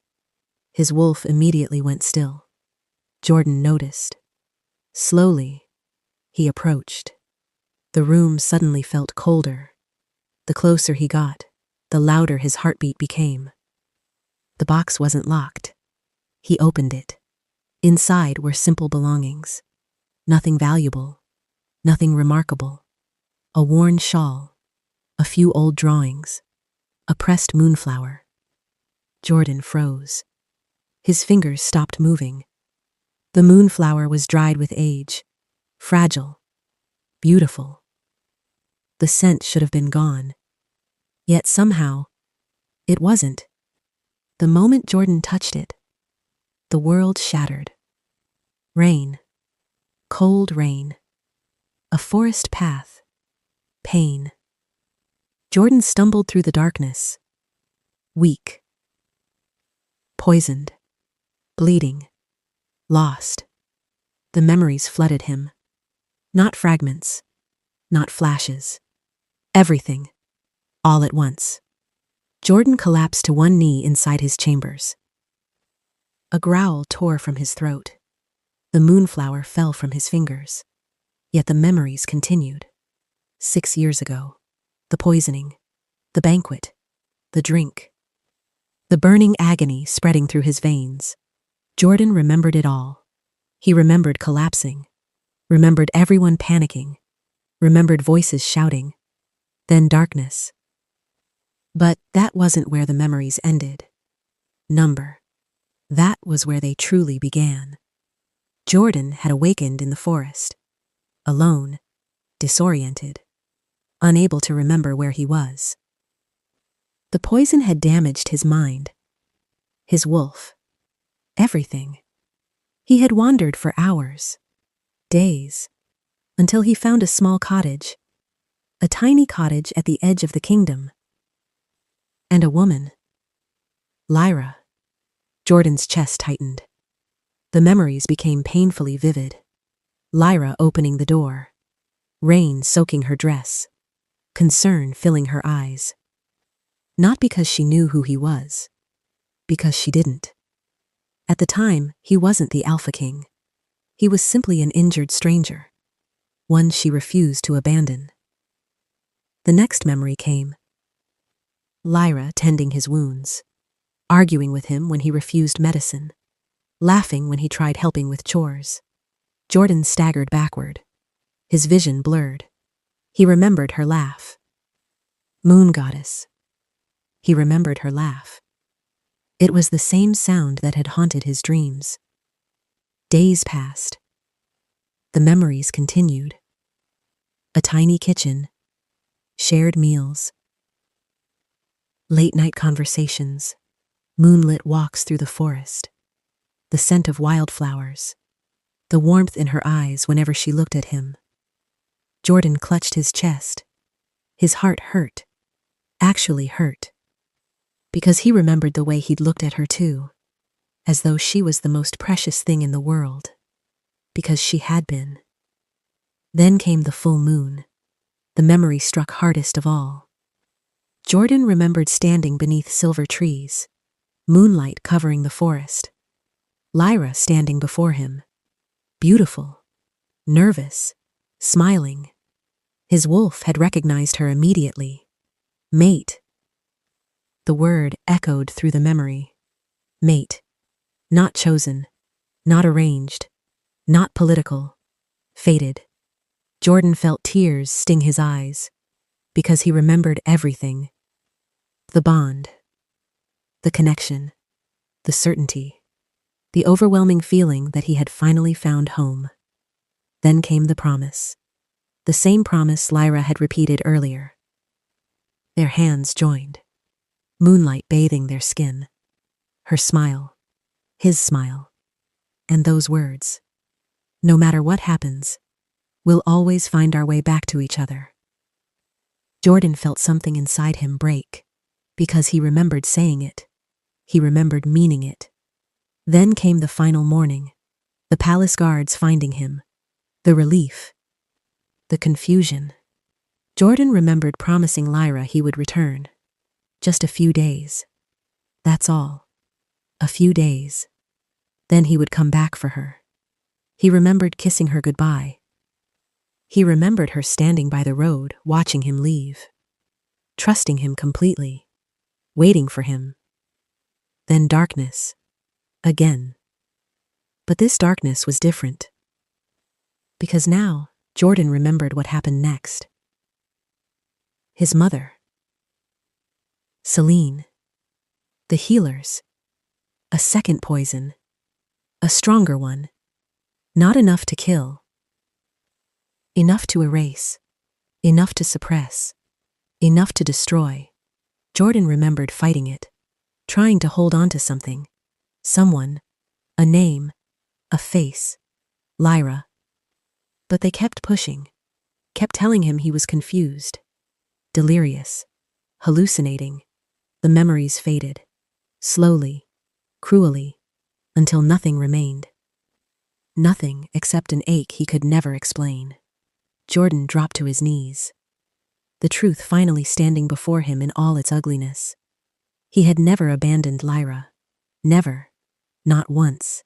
His wolf immediately went still. Jordan noticed. Slowly, he approached. The room suddenly felt colder. The closer he got, the louder his heartbeat became. The box wasn't locked. He opened it. Inside were simple belongings. Nothing valuable. Nothing remarkable. A worn shawl. A few old drawings. A pressed moonflower. Jordan froze. His fingers stopped moving. The moonflower was dried with age. Fragile. Beautiful. The scent should have been gone. Yet somehow, it wasn't. The moment Jordan touched it, the world shattered. Rain. Cold rain. A forest path. Pain. Jordan stumbled through the darkness. Weak. Poisoned. Bleeding. Lost. The memories flooded him. Not fragments. Not flashes. Everything. All at once. Jordan collapsed to one knee inside his chambers. A growl tore from his throat. The moonflower fell from his fingers. Yet the memories continued. 6 years ago. The poisoning. The banquet. The drink. The burning agony spreading through his veins. Jordan remembered it all. He remembered collapsing. Remembered everyone panicking. Remembered voices shouting. Then darkness. But that wasn't where the memories ended. Number. That was where they truly began. Jordan had awakened in the forest. Alone. Disoriented. Unable to remember where he was. The poison had damaged his mind. His wolf. Everything. He had wandered for hours. Days. Until he found a small cottage. A tiny cottage at the edge of the kingdom. And a woman. Lyra. Jordan's chest tightened. The memories became painfully vivid. Lyra opening the door. Rain soaking her dress. Concern filling her eyes. Not because she knew who he was. Because she didn't. At the time, he wasn't the Alpha King. He was simply an injured stranger. One she refused to abandon. The next memory came. Lyra tending his wounds. Arguing with him when he refused medicine. Laughing when he tried helping with chores. Jordan staggered backward. His vision blurred. He remembered her laugh. Moon goddess. He remembered her laugh. It was the same sound that had haunted his dreams. Days passed. The memories continued. A tiny kitchen. Shared meals. Late-night conversations. Moonlit walks through the forest. The scent of wildflowers. The warmth in her eyes whenever she looked at him. Jordan clutched his chest. His heart hurt. Actually hurt. Because he remembered the way he'd looked at her too. As though she was the most precious thing in the world. Because she had been. Then came the full moon. The memory struck hardest of all. Jordan remembered standing beneath silver trees. Moonlight covering the forest. Lyra standing before him. Beautiful. Nervous. Smiling. His wolf had recognized her immediately. Mate. The word echoed through the memory. Mate. Not chosen. Not arranged. Not political. Fated. Jordan felt tears sting his eyes. Because he remembered everything. The bond. The connection. The certainty. The overwhelming feeling that he had finally found home. Then came the promise. The same promise Lyra had repeated earlier. Their hands joined. Moonlight bathing their skin. Her smile. His smile. And those words. No matter what happens, we'll always find our way back to each other. Jordan felt something inside him break, because he remembered saying it. He remembered meaning it. Then came the final morning. The palace guards finding him. The relief. The confusion. Jordan remembered promising Lyra he would return. Just a few days. That's all. A few days. Then he would come back for her. He remembered kissing her goodbye. He remembered her standing by the road, watching him leave. Trusting him completely. Waiting for him. Then darkness. Again. But this darkness was different. Because now, Jordan remembered what happened next. His mother. Celine. The healers. A second poison. A stronger one. Not enough to kill. Enough to erase. Enough to suppress. Enough to destroy. Jordan remembered fighting it. Trying to hold on to something. Someone. A name. A face. Lyra. But they kept pushing. Kept telling him he was confused. Delirious. Hallucinating. The memories faded. Slowly. Cruelly. Until nothing remained. Nothing except an ache he could never explain. Jordan dropped to his knees. The truth finally standing before him in all its ugliness. He had never abandoned Lyra. Never. Not once.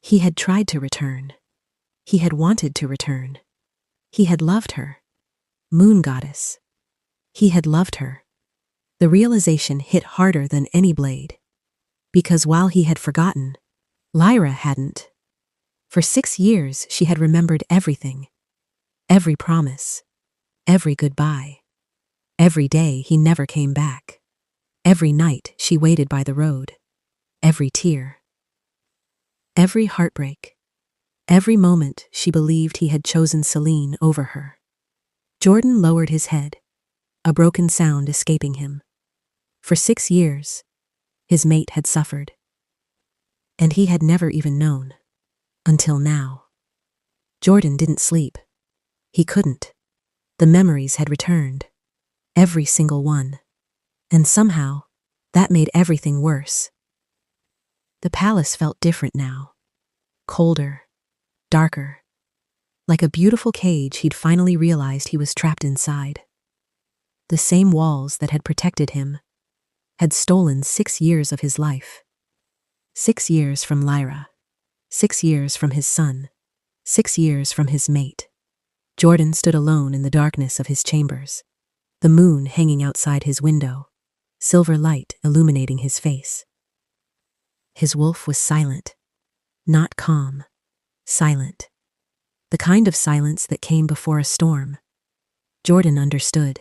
He had tried to return. He had wanted to return. He had loved her. Moon goddess. He had loved her. The realization hit harder than any blade. Because while he had forgotten, Lyra hadn't. For 6 years she had remembered everything. Every promise. Every goodbye. Every day he never came back. Every night she waited by the road. Every tear. Every heartbreak. Every moment she believed he had chosen Celine over her. Jordan lowered his head, a broken sound escaping him. For 6 years, his mate had suffered. And he had never even known. Until now. Jordan didn't sleep. He couldn't. The memories had returned. Every single one. And somehow, that made everything worse. The palace felt different now. Colder. Darker. Like a beautiful cage he'd finally realized he was trapped inside. The same walls that had protected him had stolen 6 years of his life. 6 years from Lyra. 6 years from his son. 6 years from his mate. Jordan stood alone in the darkness of his chambers. The moon hanging outside his window. Silver light illuminating his face. His wolf was silent. Not calm. Silent. The kind of silence that came before a storm. Jordan understood.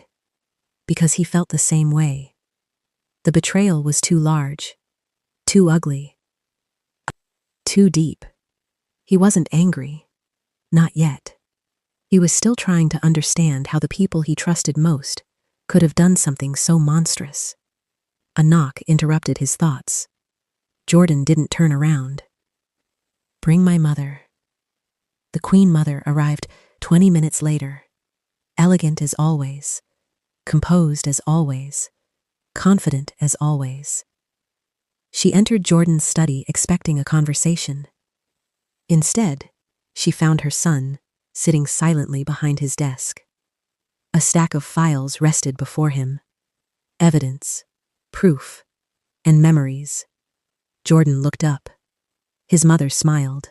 Because he felt the same way. The betrayal was too large. Too ugly. Too deep. He wasn't angry. Not yet. He was still trying to understand how the people he trusted most could have done something so monstrous. A knock interrupted his thoughts. Jordan didn't turn around. Bring my mother. The Queen Mother arrived 20 minutes later. Elegant as always. Composed as always. Confident as always. She entered Jordan's study expecting a conversation. Instead, she found her son sitting silently behind his desk. A stack of files rested before him. Evidence, proof, and memories. Jordan looked up. His mother smiled.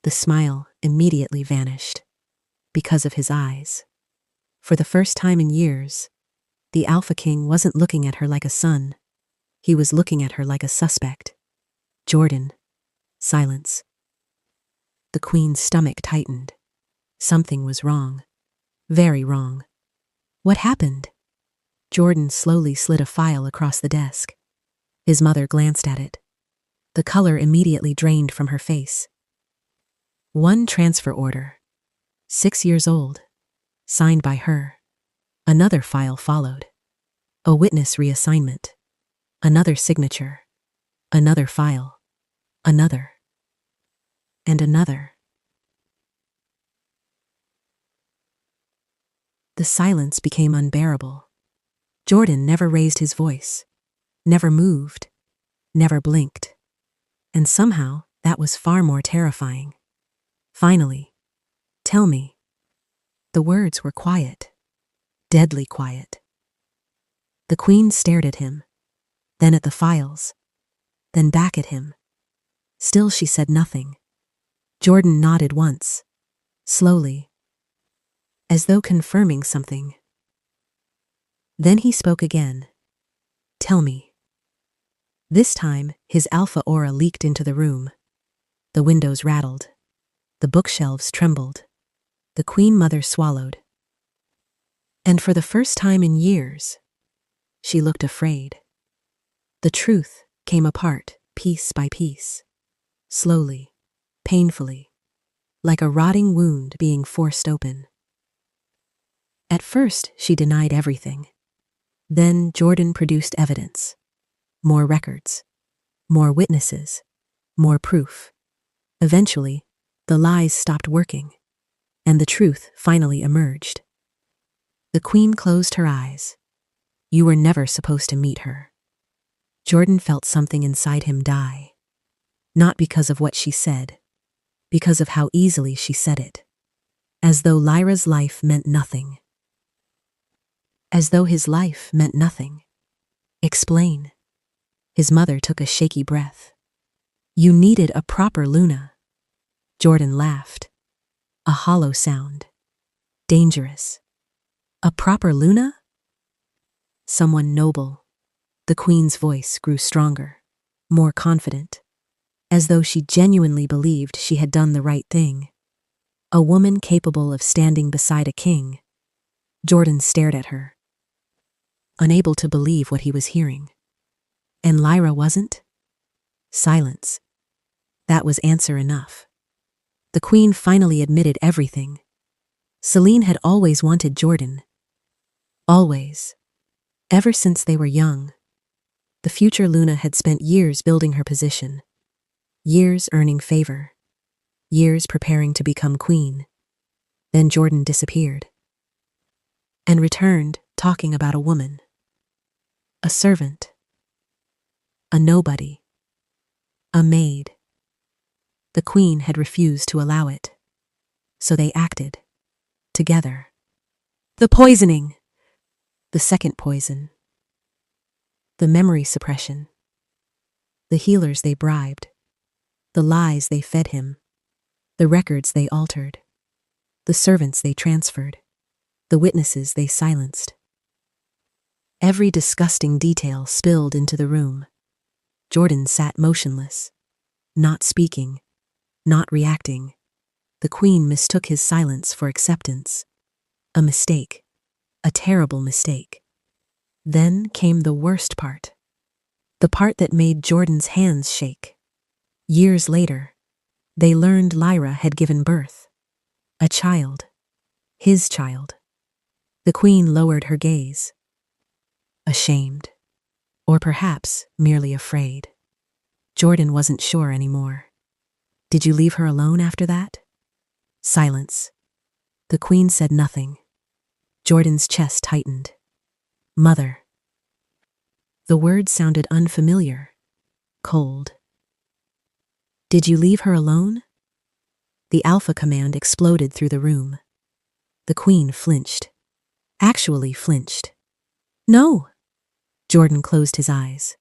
The smile immediately vanished. Because of his eyes. For the first time in years, the Alpha King wasn't looking at her like a son. He was looking at her like a suspect. Jordan. Silence. The Queen's stomach tightened. Something was wrong. Very wrong. What happened? Jordan slowly slid a file across the desk. His mother glanced at it. The color immediately drained from her face. One transfer order. 6 years old. Signed by her. Another file followed. A witness reassignment. Another signature. Another file. Another. And another. The silence became unbearable. Jordan never raised his voice. Never moved. never blinked. And somehow, that was far more terrifying. Finally, tell me. The words were quiet, deadly quiet. The Queen stared at him, then at the files, then back at him. Still she said nothing. Jordan nodded once, slowly, as though confirming something. Then he spoke again. Tell me. This time, his alpha aura leaked into the room. The windows rattled. The bookshelves trembled. The Queen Mother swallowed. And for the first time in years, she looked afraid. The truth came apart, piece by piece, slowly, painfully, like a rotting wound being forced open. At first, she denied everything. Then Jordan produced evidence. More records, more witnesses, more proof. Eventually, the lies stopped working, and the truth finally emerged. The Queen closed her eyes. You were never supposed to meet her. Jordan felt something inside him die. Not because of what she said, because of how easily she said it. As though Lyra's life meant nothing. As though his life meant nothing. Explain. His mother took a shaky breath. You needed a proper Luna. Jordan laughed. A hollow sound. Dangerous. A proper Luna? Someone noble. The Queen's voice grew stronger, more confident, as though she genuinely believed she had done the right thing. A woman capable of standing beside a king. Jordan stared at her, unable to believe what he was hearing. And Lyra wasn't? Silence. That was answer enough. The Queen finally admitted everything. Celine had always wanted Jordan. Always. Ever since they were young. The future Luna had spent years building her position. Years earning favor. Years preparing to become queen. Then Jordan disappeared. And returned, talking about a woman. A servant. A nobody. A maid. The Queen had refused to allow it. So they acted. Together. The poisoning! The second poison. The memory suppression. The healers they bribed. The lies they fed him. The records they altered. The servants they transferred. The witnesses they silenced. Every disgusting detail spilled into the room. Jordan sat motionless, not speaking, not reacting. The Queen mistook his silence for acceptance. A mistake. A terrible mistake. Then came the worst part. The part that made Jordan's hands shake. Years later, they learned Lyra had given birth. A child. His child. The Queen lowered her gaze. Ashamed. Or perhaps merely afraid. Jordan wasn't sure anymore. Did you leave her alone after that? Silence. The Queen said nothing. Jordan's chest tightened. Mother. The word sounded unfamiliar, cold. Did you leave her alone? The Alpha command exploded through the room. The Queen flinched. Actually flinched. No. Jordan closed his eyes.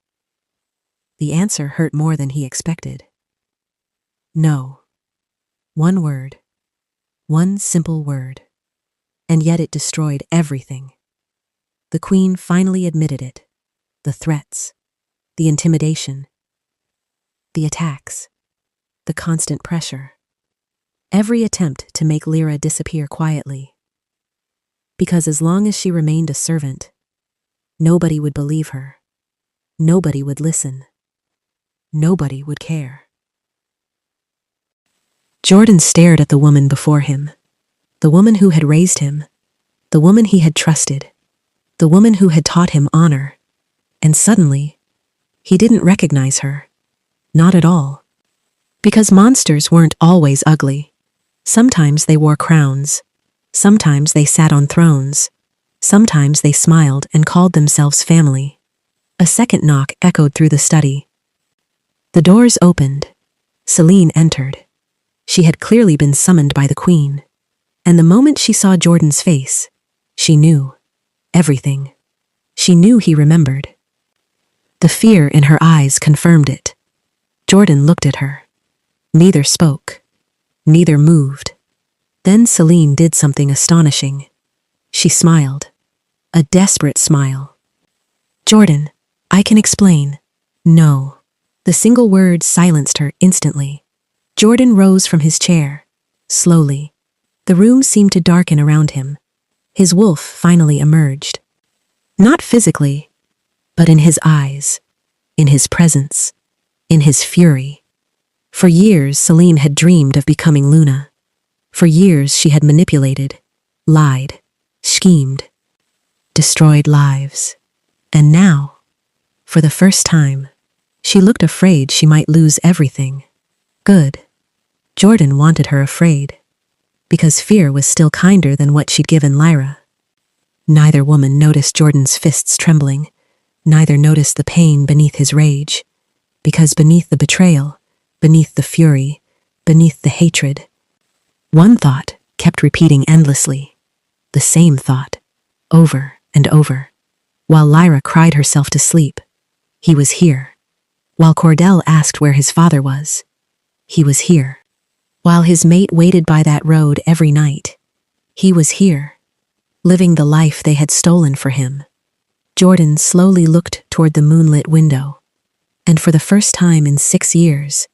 The answer hurt more than he expected. No. One word. One simple word. And yet it destroyed everything. The Queen finally admitted it. The threats. The intimidation. The attacks. The constant pressure. Every attempt to make Lyra disappear quietly. Because as long as she remained a servant, nobody would believe her. Nobody would listen. Nobody would care. Jordan stared at the woman before him. The woman who had raised him. The woman he had trusted. The woman who had taught him honor. And suddenly, he didn't recognize her. Not at all. Because monsters weren't always ugly. Sometimes they wore crowns. Sometimes they sat on thrones. Sometimes they smiled and called themselves family. A second knock echoed through the study. The doors opened. Celine entered. She had clearly been summoned by the queen. And the moment she saw Jordan's face, she knew everything. She knew he remembered. The fear in her eyes confirmed it. Jordan looked at her. Neither spoke. Neither moved. Then Celine did something astonishing. She smiled. A desperate smile. Jordan, I can explain. No. The single word silenced her instantly. Jordan rose from his chair. Slowly. The room seemed to darken around him. His wolf finally emerged. Not physically, but in his eyes, in his presence, in his fury. For years, Celine had dreamed of becoming Luna. For years, she had manipulated, lied, schemed, destroyed lives. And now, for the first time, she looked afraid she might lose everything. Good. Jordan wanted her afraid, because fear was still kinder than what she'd given Lyra. Neither woman noticed Jordan's fists trembling. Neither noticed the pain beneath his rage, because beneath the betrayal, beneath the fury, beneath the hatred, one thought kept repeating endlessly, the same thought, over and over. While Lyra cried herself to sleep, he was here. While Cordell asked where his father was, he was here. While his mate waited by that road every night, he was here, living the life they had stolen for him. Jordan slowly looked toward the moonlit window, and for the first time in 6 years,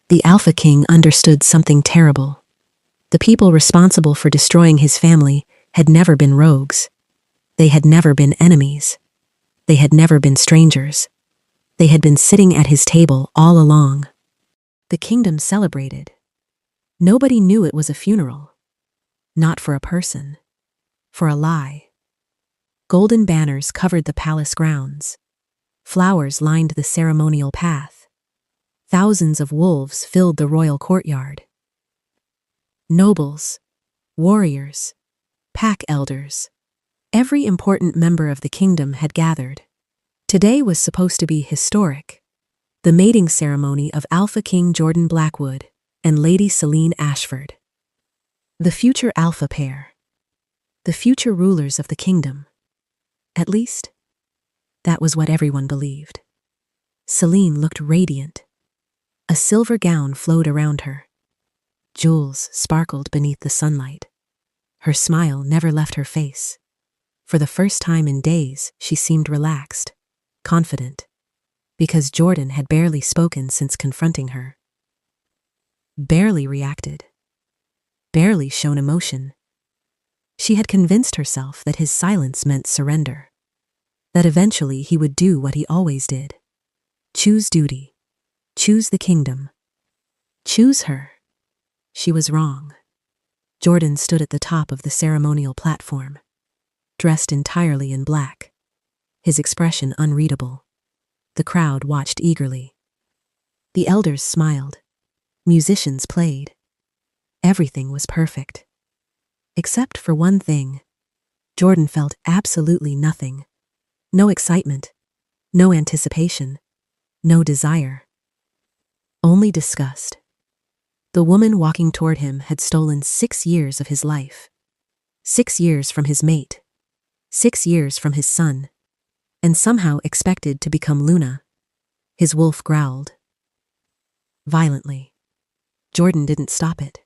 the Alpha King understood something terrible. The people responsible for destroying his family had never been rogues. They had never been enemies. They had never been strangers. They had been sitting at his table all along. The kingdom celebrated. Nobody knew it was a funeral. Not for a person. For a lie. Golden banners covered the palace grounds. Flowers lined the ceremonial path. Thousands of wolves filled the royal courtyard. Nobles, warriors, pack elders, every important member of the kingdom had gathered. Today was supposed to be historic. The mating ceremony of Alpha King Jordan Blackwood and Lady Celine Ashford. The future Alpha pair. The future rulers of the kingdom. At least, that was what everyone believed. Celine looked radiant. A silver gown flowed around her. Jewels sparkled beneath the sunlight. Her smile never left her face. For the first time in days, she seemed relaxed, confident, because Jordan had barely spoken since confronting her. Barely reacted. Barely shown emotion. She had convinced herself that his silence meant surrender. That eventually he would do what he always did. Choose duty. Choose the kingdom. Choose her. She was wrong. Jordan stood at the top of the ceremonial platform, dressed entirely in black, his expression unreadable. The crowd watched eagerly. The elders smiled. Musicians played. Everything was perfect. Except for one thing. Jordan felt absolutely nothing. No excitement. No anticipation. No desire. Only disgust. The woman walking toward him had stolen 6 years of his life. 6 years from his mate. 6 years from his son. And somehow expected to become Luna. His wolf growled. Violently. Jordan didn't stop it.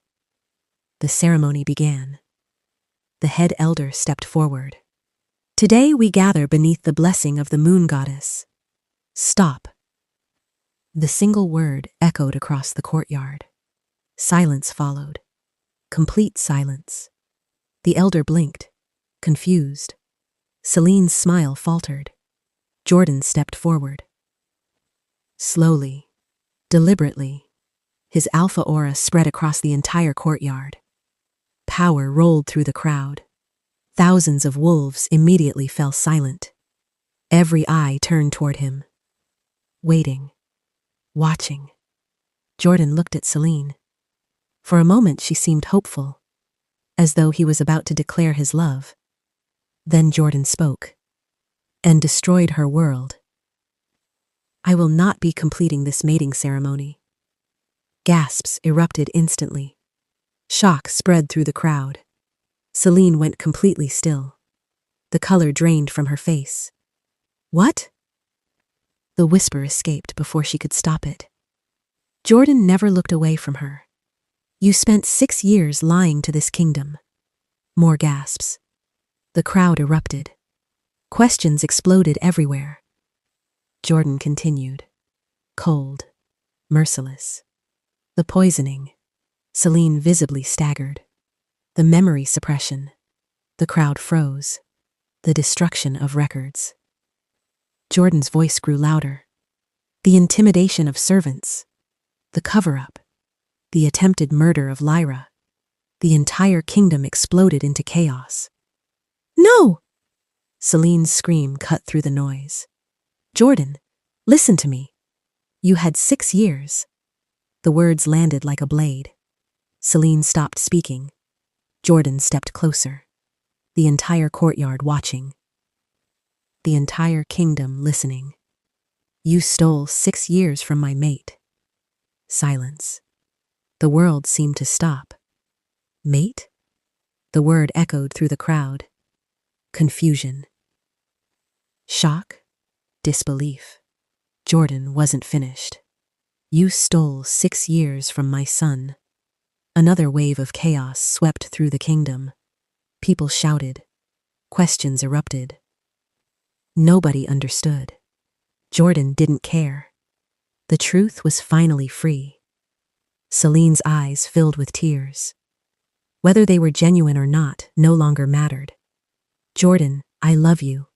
The ceremony began. The head elder stepped forward. Today we gather beneath the blessing of the moon goddess. Stop. The single word echoed across the courtyard. Silence followed. Complete silence. The elder blinked, confused. Celine's smile faltered. Jordan stepped forward. Slowly, deliberately, his alpha aura spread across the entire courtyard. Power rolled through the crowd. Thousands of wolves immediately fell silent. Every eye turned toward him. Waiting. Watching. Jordan looked at Celine. For a moment she seemed hopeful, as though he was about to declare his love. Then Jordan spoke, and destroyed her world. I will not be completing this mating ceremony. Gasps erupted instantly. Shock spread through the crowd. Celine went completely still. The color drained from her face. What? The whisper escaped before she could stop it. Jordan never looked away from her. You spent 6 years lying to this kingdom. More gasps. The crowd erupted. Questions exploded everywhere. Jordan continued. Cold. Merciless. The poisoning. Celine visibly staggered. The memory suppression. The crowd froze. The destruction of records. Jordan's voice grew louder. The intimidation of servants. The cover-up. The attempted murder of Lyra. The entire kingdom exploded into chaos. No! Celine's scream cut through the noise. Jordan, listen to me. You had 6 years. The words landed like a blade. Celine stopped speaking. Jordan stepped closer. The entire courtyard watching. The entire kingdom listening. You stole 6 years from my mate. Silence. The world seemed to stop. Mate? The word echoed through the crowd. Confusion. Shock. Disbelief. Jordan wasn't finished. You stole 6 years from my son. Another wave of chaos swept through the kingdom. People shouted. Questions erupted. Nobody understood. Jordan didn't care. The truth was finally free. Celine's eyes filled with tears. Whether they were genuine or not no longer mattered. Jordan, I love you.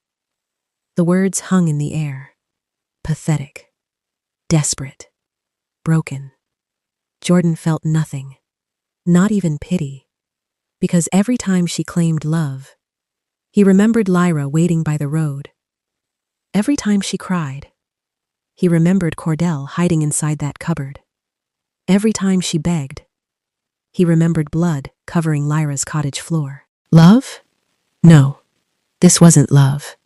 The words hung in the air. Pathetic. Desperate. Broken. Jordan felt nothing. Not even pity. Because every time she claimed love, he remembered Lyra waiting by the road. Every time she cried, he remembered Cordell hiding inside that cupboard. Every time she begged, he remembered blood covering Lyra's cottage floor. Love? No, this wasn't love.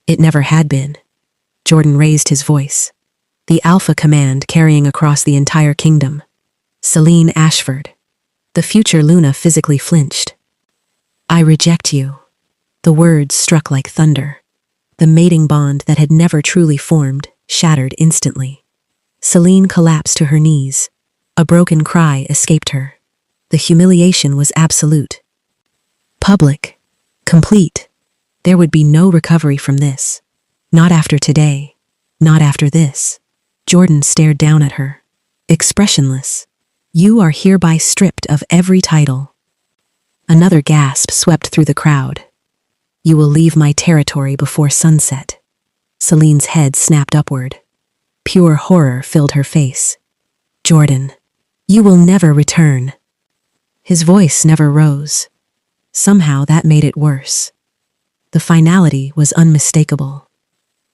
It never had been. Jordan raised his voice. The alpha command carrying across the entire kingdom. Celine Ashford. The future Luna physically flinched. I reject you. The words struck like thunder. The mating bond that had never truly formed shattered instantly. Celine collapsed to her knees. A broken cry escaped her. The humiliation was absolute. Public. Complete. There would be no recovery from this. Not after today. Not after this. Jordan stared down at her. Expressionless. You are hereby stripped of every title. Another gasp swept through the crowd. You will leave my territory before sunset. Celine's head snapped upward. Pure horror filled her face. Jordan, you will never return. His voice never rose. Somehow that made it worse. The finality was unmistakable.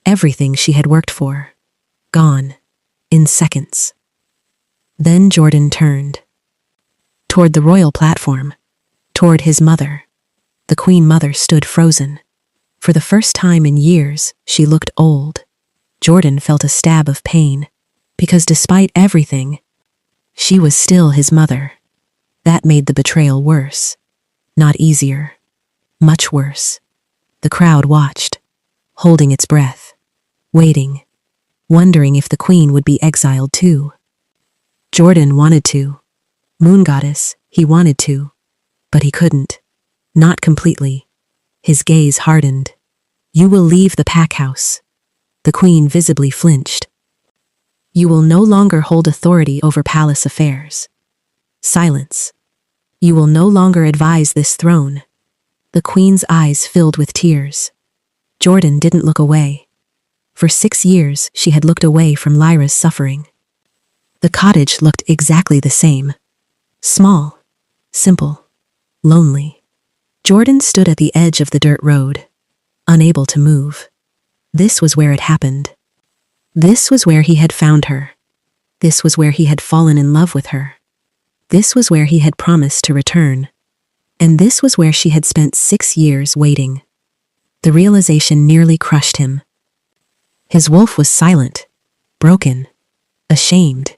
Everything she had worked for. Gone. In seconds. Then Jordan turned. Toward the royal platform. Toward his mother. The Queen Mother stood frozen. For the first time in years, she looked old. Jordan felt a stab of pain, because despite everything, she was still his mother. That made the betrayal worse. Not easier. Much worse. The crowd watched, holding its breath, waiting, wondering if the Queen would be exiled too. Jordan wanted to. Moon Goddess, he wanted to. But he couldn't. Not completely. His gaze hardened. You will leave the pack house. The Queen visibly flinched. You will no longer hold authority over palace affairs. Silence. You will no longer advise this throne. The Queen's eyes filled with tears. Jordan didn't look away. For 6 years, she had looked away from Lyra's suffering. The cottage looked exactly the same. Small. Simple. Lonely. Jordan stood at the edge of the dirt road, unable to move. This was where it happened. This was where he had found her. This was where he had fallen in love with her. This was where he had promised to return. And this was where she had spent 6 years waiting. The realization nearly crushed him. His wolf was silent, broken, ashamed.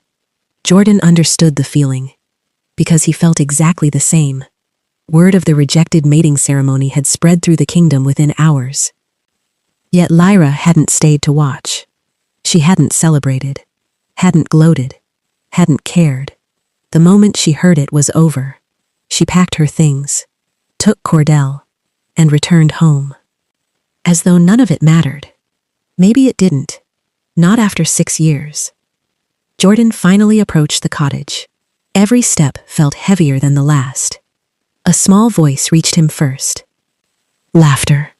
Jordan understood the feeling, because he felt exactly the same. Word of the rejected mating ceremony had spread through the kingdom within hours. Yet Lyra hadn't stayed to watch. She hadn't celebrated, hadn't gloated, hadn't cared. The moment she heard it was over. She packed her things, took Cordell, and returned home. As though none of it mattered. Maybe it didn't. Not after 6 years. Jordan finally approached the cottage. Every step felt heavier than the last. A small voice reached him first. Laughter.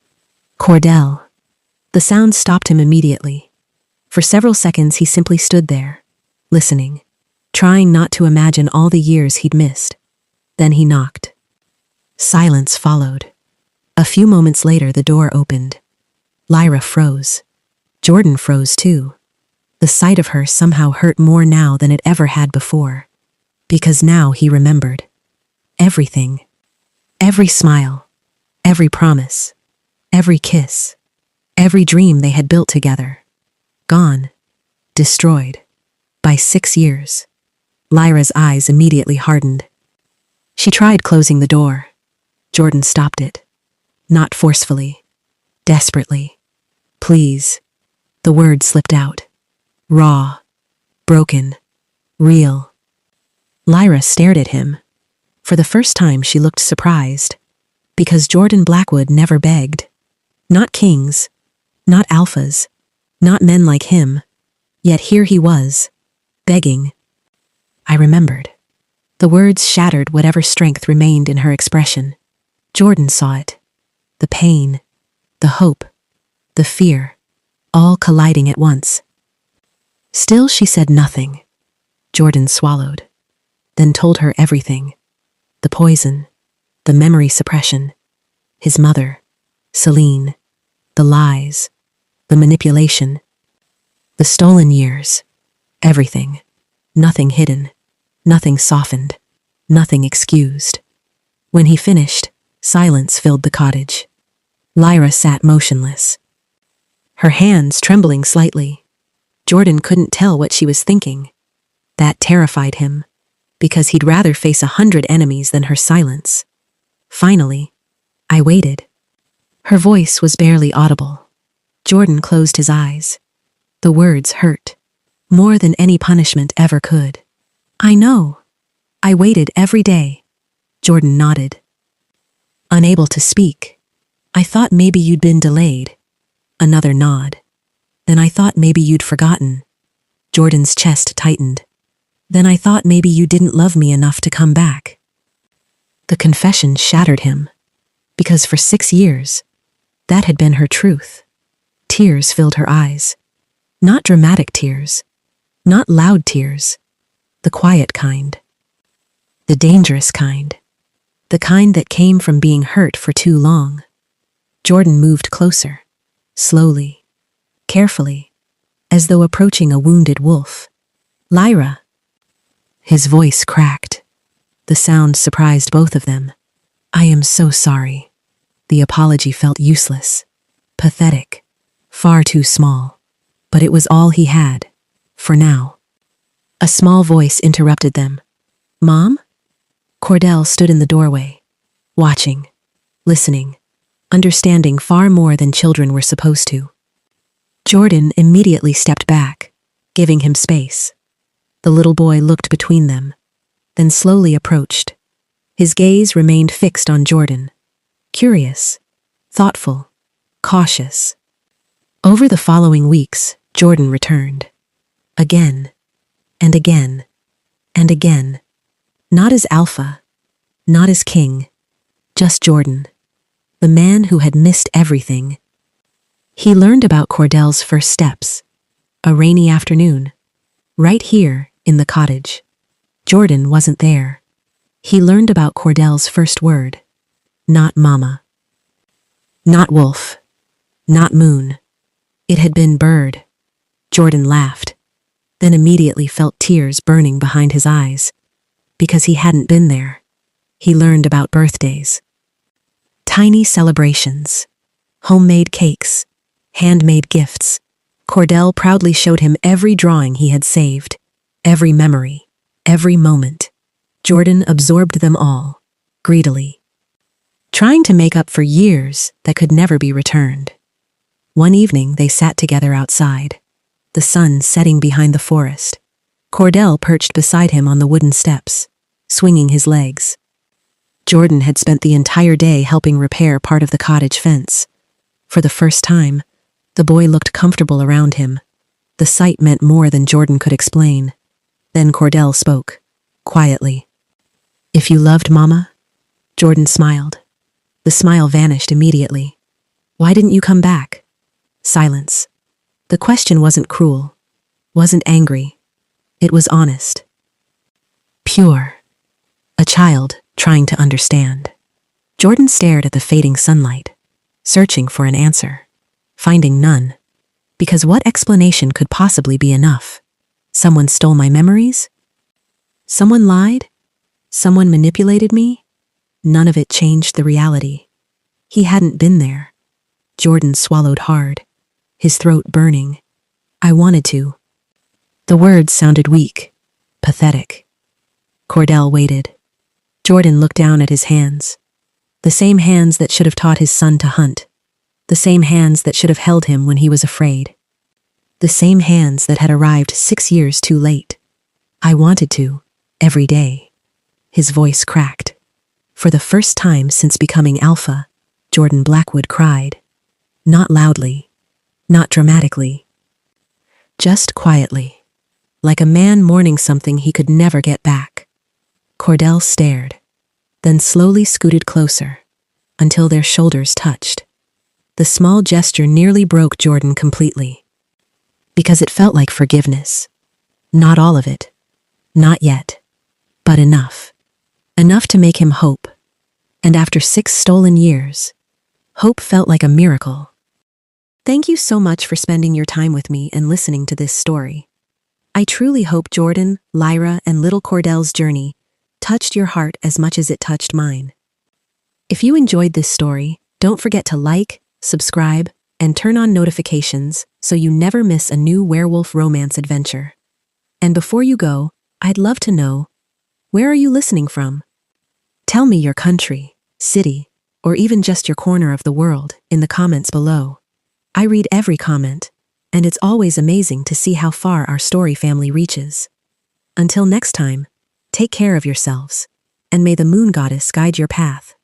Cordell. The sound stopped him immediately. For several seconds he simply stood there, listening, trying not to imagine all the years he'd missed. Then he knocked. Silence followed. A few moments later the door opened. Lyra froze. Jordan froze too. The sight of her somehow hurt more now than it ever had before. Because now he remembered. Everything. Every smile. Every promise. Every kiss. Every dream they had built together. Gone. Destroyed. By 6 years. Lyra's eyes immediately hardened. She tried closing the door. Jordan stopped it. Not forcefully. Desperately. Please. The word slipped out. Raw. Broken. Real. Lyra stared at him. For the first time she looked surprised. Because Jordan Blackwood never begged. Not kings. Not alphas. Not men like him. Yet here he was. Begging. I remembered. The words shattered whatever strength remained in her expression. Jordan saw it. The pain. The hope. The fear. All colliding at once. Still she said nothing. Jordan swallowed. Then told her everything. The poison. The memory suppression. His mother. Celine. The lies. The manipulation. The stolen years. Everything. Nothing hidden. Nothing softened. Nothing excused. When he finished, silence filled the cottage. Lyra sat motionless. Her hands trembling slightly. Jordan couldn't tell what she was thinking. That terrified him, because he'd rather face 100 enemies than her silence. Finally, I waited. Her voice was barely audible. Jordan closed his eyes. The words hurt, more than any punishment ever could. I know. I waited every day. Jordan nodded. Unable to speak. I thought maybe you'd been delayed. Another nod. Then I thought maybe you'd forgotten. Jordan's chest tightened. Then I thought maybe you didn't love me enough to come back. The confession shattered him. Because for 6 years, that had been her truth. Tears filled her eyes. Not dramatic tears. Not loud tears. The quiet kind. The dangerous kind. The kind that came from being hurt for too long. Jordan moved closer. Slowly. Carefully. As though approaching a wounded wolf. Lyra. His voice cracked. The sound surprised both of them. I am so sorry. The apology felt useless. Pathetic. Far too small. But it was all he had. For now. A small voice interrupted them. Mom? Cordell stood in the doorway. Watching. Listening. Understanding far more than children were supposed to. Jordan immediately stepped back, giving him space. The little boy looked between them, then slowly approached. His gaze remained fixed on Jordan. Curious. Thoughtful. Cautious. Over the following weeks, Jordan returned. Again. And again. And again. Not as alpha. Not as king. Just Jordan. The man who had missed everything. He learned about Cordell's first steps. A rainy afternoon. Right here, in the cottage. Jordan wasn't there. He learned about Cordell's first word. Not mama. Not wolf. Not moon. It had been bird. Jordan laughed, then immediately felt tears burning behind his eyes. Because he hadn't been there. He learned about birthdays. Tiny celebrations. Homemade cakes. Handmade gifts. Cordell proudly showed him every drawing he had saved, every memory, every moment. Jordan absorbed them all, greedily, trying to make up for years that could never be returned. One evening they sat together outside, the sun setting behind the forest. Cordell perched beside him on the wooden steps, swinging his legs. Jordan had spent the entire day helping repair part of the cottage fence. For the first time, the boy looked comfortable around him. The sight meant more than Jordan could explain. Then Cordell spoke, quietly. "If you loved Mama?" Jordan smiled. The smile vanished immediately. "Why didn't you come back?" Silence. The question wasn't cruel, wasn't angry. It was honest. Pure. A child trying to understand. Jordan stared at the fading sunlight, searching for an answer, finding none. Because what explanation could possibly be enough? Someone stole my memories? Someone lied? Someone manipulated me? None of it changed the reality. He hadn't been there. Jordan swallowed hard, his throat burning. "I wanted to." The words sounded weak, pathetic. Cordell waited. Jordan looked down at his hands. The same hands that should have taught his son to hunt. The same hands that should have held him when he was afraid. The same hands that had arrived 6 years too late. "I wanted to, every day." His voice cracked. For the first time since becoming alpha, Jordan Blackwood cried. Not loudly, not dramatically. Just quietly, like a man mourning something he could never get back. Cordell stared, then slowly scooted closer, until their shoulders touched. The small gesture nearly broke Jordan completely, because it felt like forgiveness. Not all of it, not yet, but enough. Enough to make him hope. And after 6 stolen years, hope felt like a miracle. Thank you so much for spending your time with me and listening to this story. I truly hope Jordan, Lyra, and little Cordell's journey touched your heart as much as it touched mine. If you enjoyed this story, don't forget to like, subscribe, and turn on notifications so you never miss a new werewolf romance adventure. And before you go, I'd love to know, where are you listening from? Tell me your country, city, or even just your corner of the world in the comments below. I read every comment, and it's always amazing to see how far our story family reaches. Until next time, take care of yourselves, and may the moon goddess guide your path.